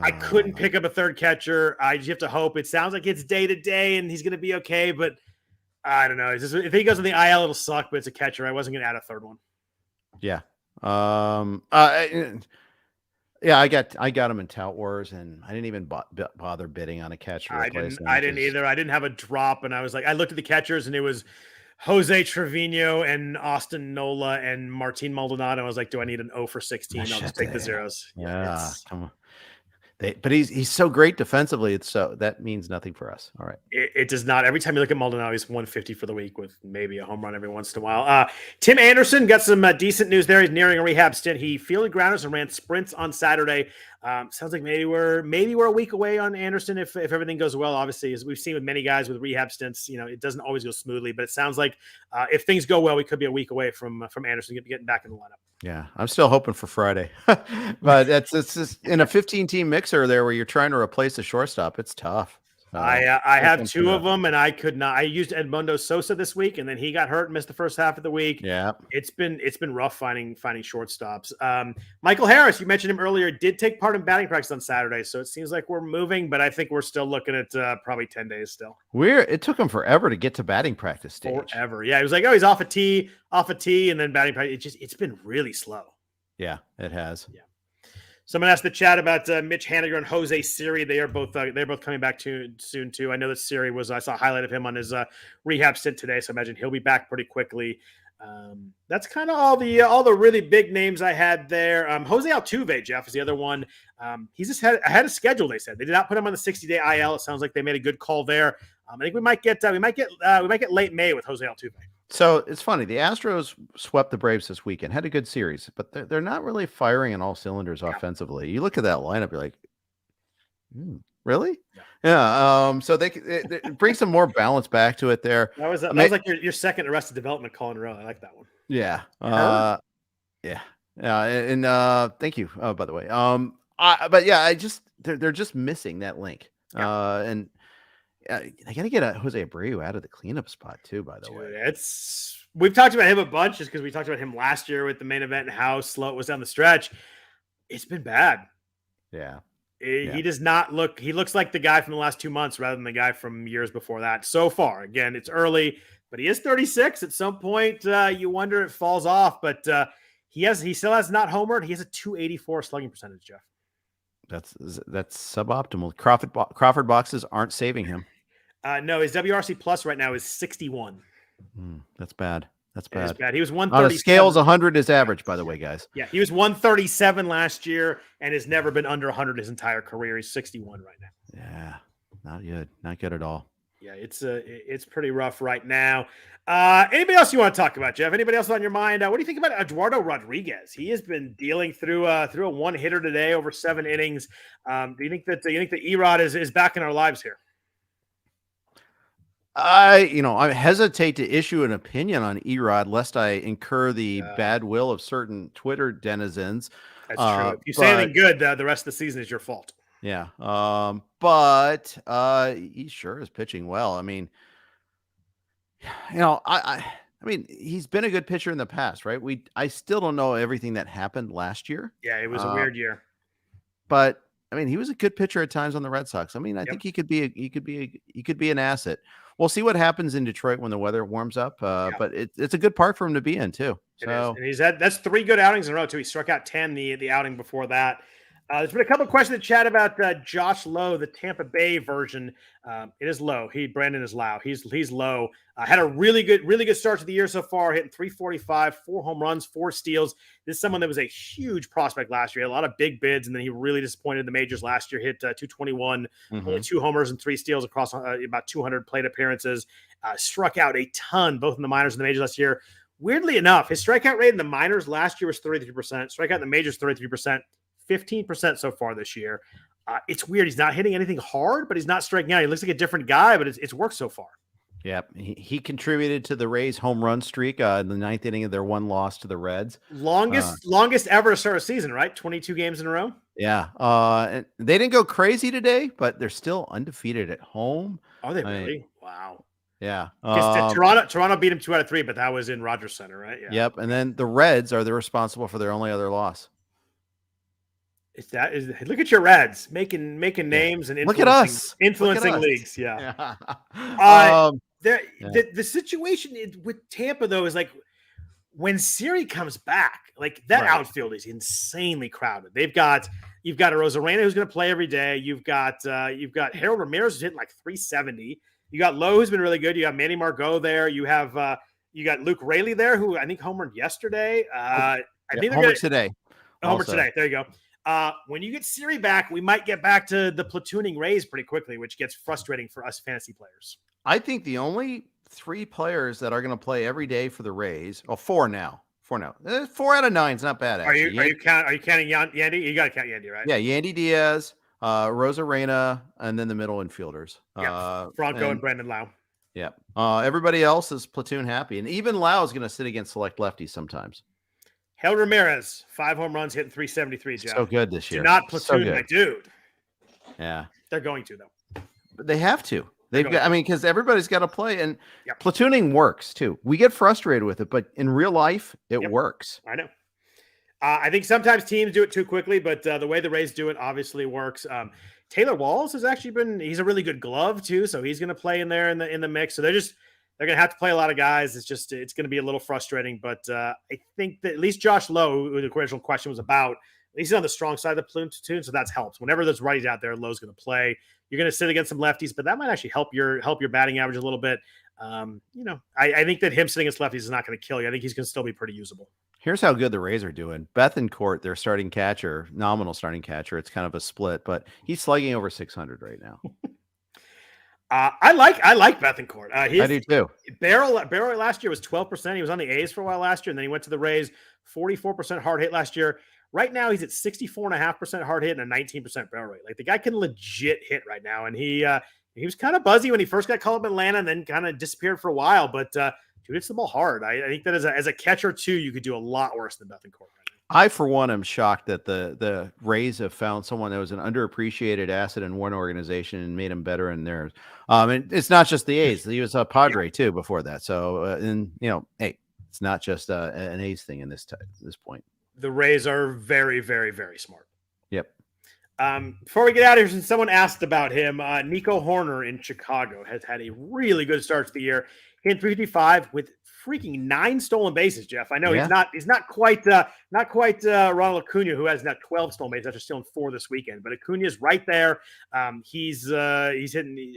I couldn't pick up a third catcher. I just have to hope. It sounds like it's day to day, and he's going to be okay. But I don't know. If he goes on the IL, it'll suck. But it's a catcher. I wasn't going to add a third one. Yeah. Yeah, I got him in Tout Wars, and I didn't even bother bidding on a catcher. I didn't either. I didn't have a drop, and I was like, I looked at the catchers, and it was Jose Trevino and Austin Nola and Martin Maldonado. I was like, do I need an 0 for 16? I'll just take the zeros. Yeah, come on. But he's so great defensively. So that means nothing for us. All right. It does not. Every time you look at Maldonado, he's 150 for the week with maybe a home run every once in a while. Tim Anderson got some decent news there. He's nearing a rehab stint. He fielded grounders and ran sprints on Saturday. Sounds like maybe we're a week away on Anderson if everything goes well. Obviously, as we've seen with many guys with rehab stints, it doesn't always go smoothly. But it sounds like if things go well, we could be a week away from Anderson getting back in the lineup. Yeah, I'm still hoping for Friday, but it's just in a 15-team mixer there where you're trying to replace a shortstop. It's tough. I have 2 of them, and I could not. I used Edmundo Sosa this week, and then he got hurt and missed the first half of the week. Yeah, it's been rough finding shortstops. Michael Harris, you mentioned him earlier, did take part in batting practice on Saturday, so it seems like we're moving, but I think we're still looking at probably 10 days still. It took him forever to get to batting practice stage. Forever, yeah. He was like, oh, he's off a tee, and then batting practice. It's been really slow. Yeah, it has. Yeah. Someone asked the chat about Mitch Haniger and Jose Siri. They're both coming back soon too. I know that Siri I saw a highlight of him on his rehab stint today, so I imagine he'll be back pretty quickly. That's kind of all the really big names I had there. Jose Altuve, Jeff, is the other one. He's just ahead of schedule. They said they did not put him on the 60-day IL. It sounds like they made a good call there. I think we might get late May with Jose Altuve. So it's funny. The Astros swept the Braves this weekend, had a good series, but they're not really firing on all cylinders offensively. You look at that lineup, you're like, really? Yeah. So they bring some more balance back to it there. That was like your second Arrested Development call in a row. I like that one. Yeah. Yeah. And thank you. By the way. But yeah, they're just missing that link. And I got to get Jose Abreu out of the cleanup spot too, by the way. We've talked about him a bunch just because we talked about him last year with the main event and how slow it was down the stretch. It's been bad. Yeah. He does not look, he looks like the guy from the last 2 months rather than the guy from years before that. So far, again, it's early, but he is 36. At some point, you wonder it falls off, but he still has not homered. He has a 284 slugging percentage, Jeff. That's suboptimal. Crawford boxes aren't saving him. No, his WRC plus right now is 61. That's bad. That's bad. It's bad. He was 137. On a scale is 100 is average, by the way, guys. Yeah, he was 137 last year and has never been under 100 his entire career. He's 61 right now. Yeah, not good. Not good at all. Yeah, it's pretty rough right now. Anybody else you want to talk about, Jeff? Anybody else on your mind? What do you think about Eduardo Rodriguez? He has been dealing through a one hitter today over 7 innings. Do you think that Erod is back in our lives here? I hesitate to issue an opinion on Erod lest I incur the bad will of certain Twitter denizens. That's true. If you say anything good, the rest of the season is your fault. Yeah. But he sure is pitching well. I mean, I mean, he's been a good pitcher in the past, right? I still don't know everything that happened last year. Yeah, it was a weird year. But I mean, he was a good pitcher at times on the Red Sox. I mean, I think he could be an asset. We'll see what happens in Detroit when the weather warms up. But it's a good park for him to be in too. So it is. And that's 3 good outings in a row too. He struck out 10 the outing before that. There's been a couple of questions in the chat about Josh Lowe, the Tampa Bay version. It is low. Brandon is low. He's low. Had a really good start to the year so far, hitting 345, 4 home runs, 4 steals. This is someone that was a huge prospect last year. He had a lot of big bids, and then he really disappointed in the majors last year. Hit 221, only 2 homers and 3 steals across about 200 plate appearances. Struck out a ton, both in the minors and the majors last year. Weirdly enough, his strikeout rate in the minors last year was 33%. Strikeout in the majors, 33%. 15% so far this year. It's weird. He's not hitting anything hard, but he's not striking out. He looks like a different guy, but it's worked so far. Yeah, he contributed to the Rays' home run streak in the 9th inning of their 1 loss to the Reds. Longest ever to start a season, right? 22 games in a row. Yeah, and they didn't go crazy today, but they're still undefeated at home. Are they really? Wow. Yeah. Toronto beat him 2 out of 3, but that was in Rogers Center, right? Yeah. Yep. And then the Reds are responsible for their only other loss. Look at your Reds making names and look at us influencing leagues. Yeah. The situation with Tampa though is like when Siri comes back, like that outfield is insanely crowded. You've got a Rosarena who's going to play every day. You've got Harold Ramirez who's hitting like 370. You got Lowe who's been really good. You got Manny Margot there. You got Luke Raley there who I think homered yesterday. I think homered today. Homered today. There you go. When you get Siri back, we might get back to the platooning Rays pretty quickly, which gets frustrating for us fantasy players. I think the only 3 players that are going to play every day for the Rays, 4 now. 4 out of 9 is not bad. Actually. Are you counting Yandy? You got to count Yandy, right? Yeah, Yandy Diaz, Rosarena, and then the middle infielders. Franco and Brandon Lau. Yeah. Everybody else is platoon happy, and even Lau is going to sit against select lefties sometimes. Harold Ramirez, 5 home runs, hitting 373, Jeff. So good this year. Do not platoon my dude. Yeah. They're going to, though. But they have to. Because everybody's got to play, and platooning works, too. We get frustrated with it, but in real life, it works. I know. I think sometimes teams do it too quickly, but the way the Rays do it obviously works. Taylor Walls has actually he's a really good glove, too, so he's going to play in there in the mix. So they're going to have to play a lot of guys. It's going to be a little frustrating, but I think that at least Josh Lowe, who the original question was about, at least he's on the strong side of the platoon, so that's helps. Whenever there's righties out there, Lowe's going to play. You're going to sit against some lefties, but that might actually help your batting average a little bit. I think that him sitting against lefties is not going to kill you. I think he's going to still be pretty usable. Here's how good the Rays are doing. Bethancourt, their starting catcher, nominal starting catcher. It's kind of a split, but he's slugging over 600 right now. I like Bethancourt. I do too. Barrel last year was 12%. He was on the A's for a while last year, and then he went to the Rays. 44% hard hit last year. Right now, he's at 64.5% hard hit and a 19% barrel rate. Like the guy can legit hit right now, and he was kind of buzzy when he first got called up in Atlanta, and then kind of disappeared for a while. But dude hits the ball hard. I think that as a catcher too, you could do a lot worse than Bethancourt. I, for one, am shocked that the Rays have found someone that was an underappreciated asset in one organization and made him better in theirs. And it's not just the A's; he was a Padre too before that. So, hey, it's not just an A's thing in this point. The Rays are very, very, very smart. Yep. Before we get out of here, since someone asked about him, Nico Hoerner in Chicago has had a really good start to the year. Hit 355 with freaking 9 stolen bases, Jeff. I know he's not quite Ronald Acuna, who has now 12 stolen bases after stealing 4 this weekend. But Acuna's right there. He's hitting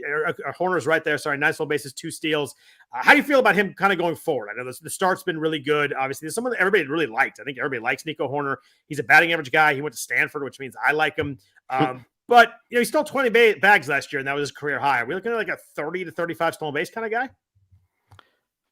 Hoerner's right there. Sorry, 9 stolen bases, 2 steals. How do you feel about him kind of going forward? I know the start's been really good. Obviously, there's someone that everybody really liked. I think everybody likes Nico Hoerner. He's a batting average guy. He went to Stanford, which means I like him. But he stole 20 bags last year, and that was his career high. Are we looking at like a 30 to 35 stolen base kind of guy?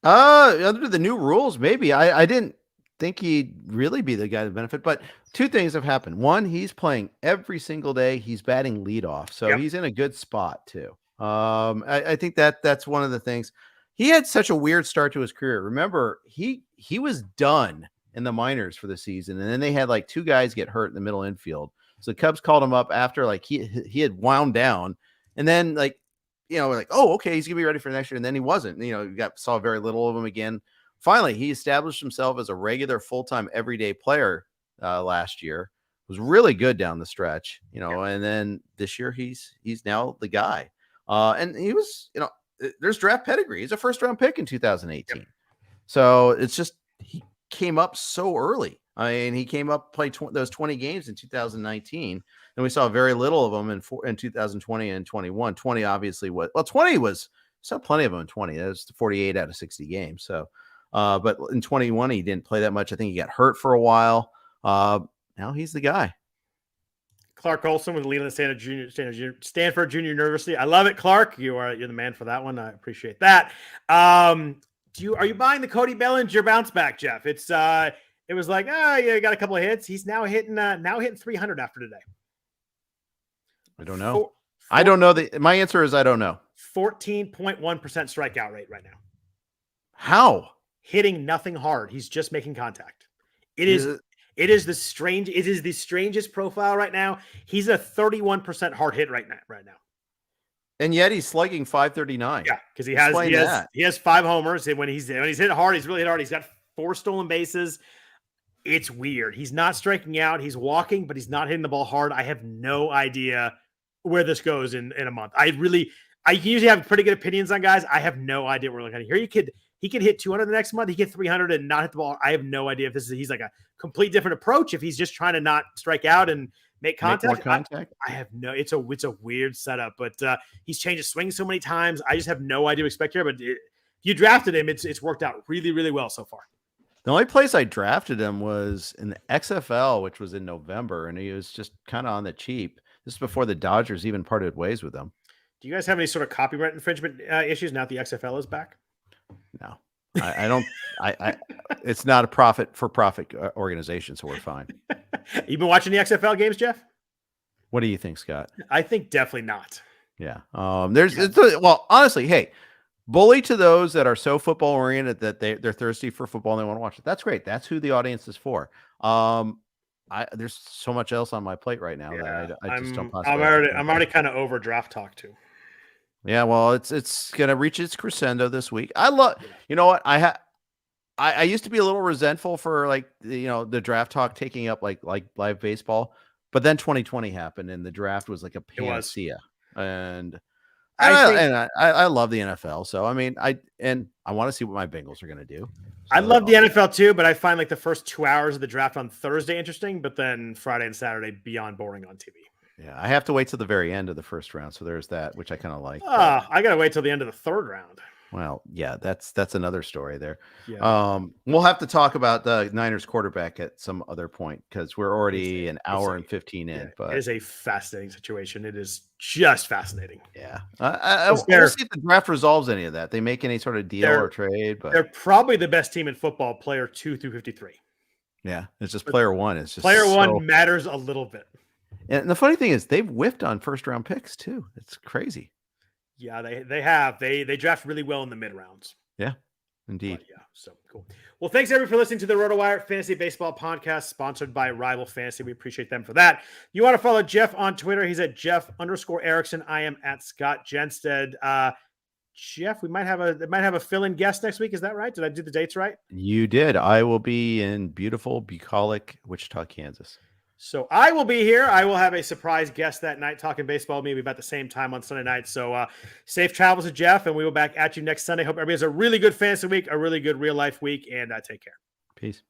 Under the new rules, maybe. I didn't think he'd really be the guy to benefit, but 2 things have happened. One, he's playing every single day. He's batting leadoff, so he's in a good spot too. I think that's one of the things. He had such a weird start to his career. Remember, he was done in the minors for the season, and then they had like 2 guys get hurt in the middle infield. So the Cubs called him up after like he had wound down, and then like, we're like, oh, okay, he's gonna be ready for next year, and then he wasn't. Saw very little of him again. Finally, he established himself as a regular, full-time, everyday player last year. Was really good down the stretch, and then this year he's now the guy. And he was, there's draft pedigree. He's a first-round pick in 2018. So it's just he came up so early. I mean, he came up, played those 20 games in 2019, and we saw very little of them in 2020 and 21. 20 obviously was, well, 20 was, saw plenty of them in 20. That was 48 out of 60 games. So, but in 21, he didn't play that much. I think he got hurt for a while. Now he's the guy. Clark Olson with leading the Stanford Junior University. I love it, Clark. You're the man for that one. I appreciate that. Are you buying the Cody Bellinger bounce back, Jeff? It was like, yeah, got a couple of hits. He's now hitting 300 after today. I don't know. I don't know. My answer is I don't know. 14.1% strikeout rate right now. How? Hitting nothing hard. He's just making contact. It is the strangest profile right now. He's a 31% hard hit right now. And yet he's slugging 539. Yeah, because he has 5 homers, and when he's hit hard, he's really hit hard. He's got 4 stolen bases. It's weird. He's not striking out. He's walking, but he's not hitting the ball hard. I have no idea where this goes in a month. I usually have pretty good opinions on guys. I have no idea where we're looking at here. He could hit 200 the next month. He could hit 300 and not hit the ball. I have no idea if he's like a complete different approach. If he's just trying to not strike out and make contact. I have no. It's a weird setup, but he's changed his swing so many times. I just have no idea what to expect here. But you drafted him. It's worked out really, really well so far. The only place I drafted him was in the XFL, which was in November, and he was just kind of on the cheap. This is before the Dodgers even parted ways with him. Do you guys have any sort of copyright infringement issues now that the XFL is back? No, I don't. It's not a for-profit organization, so we're fine. You've been watching the XFL games, Jeff? What do you think, Scott? I think definitely not. Yeah. Well, honestly, hey, bully to those that are so football oriented that they're thirsty for football and they want to watch it. That's great. That's who the audience is for. There's so much else on my plate right now that I just don't. I'm already kind of over draft talk too. Yeah, well, it's gonna reach its crescendo this week. You know what? I used to be a little resentful for the draft talk taking up like live baseball, but then 2020 happened and the draft was like a panacea. And I love the NFL. So I mean, I want to see what my Bengals are gonna do. I love the NFL too, but I find like the first 2 hours of the draft on Thursday interesting, but then Friday and Saturday beyond boring on TV. Yeah, I have to wait till the very end of the first round, so there's that, which I kind of like. I gotta wait till the end of the third round. Well, yeah, that's another story there. Yeah. We'll have to talk about the Niners quarterback at some other point because we're already an hour and 15 in. But it is a fascinating situation. It is just fascinating. Yeah, we'll see if the draft resolves any of that. They make any sort of deal or trade, but they're probably the best team in football, player 2 through 53. Yeah, it's just player 1. It's just player 1 matters a little bit. And the funny thing is, they've whiffed on first round picks too. It's crazy. Yeah, they have. They draft really well in the mid rounds. Yeah, indeed. But yeah, so cool. Well, thanks everyone for listening to the RotoWire Fantasy Baseball Podcast, sponsored by Rival Fantasy. We appreciate them for that. You want to follow Jeff on Twitter? He's at Jeff_Erickson. I am at Scott Jenstad. Jeff, we might have a fill-in guest next week. Is that right? Did I do the dates right? You did. I will be in beautiful, bucolic Wichita, Kansas. So I will be here. I will have a surprise guest that night talking baseball, maybe about the same time on Sunday night. So safe travels to Jeff, and we will be back at you next Sunday. Hope everybody has a really good fantasy week, a really good real life week, and take care. Peace.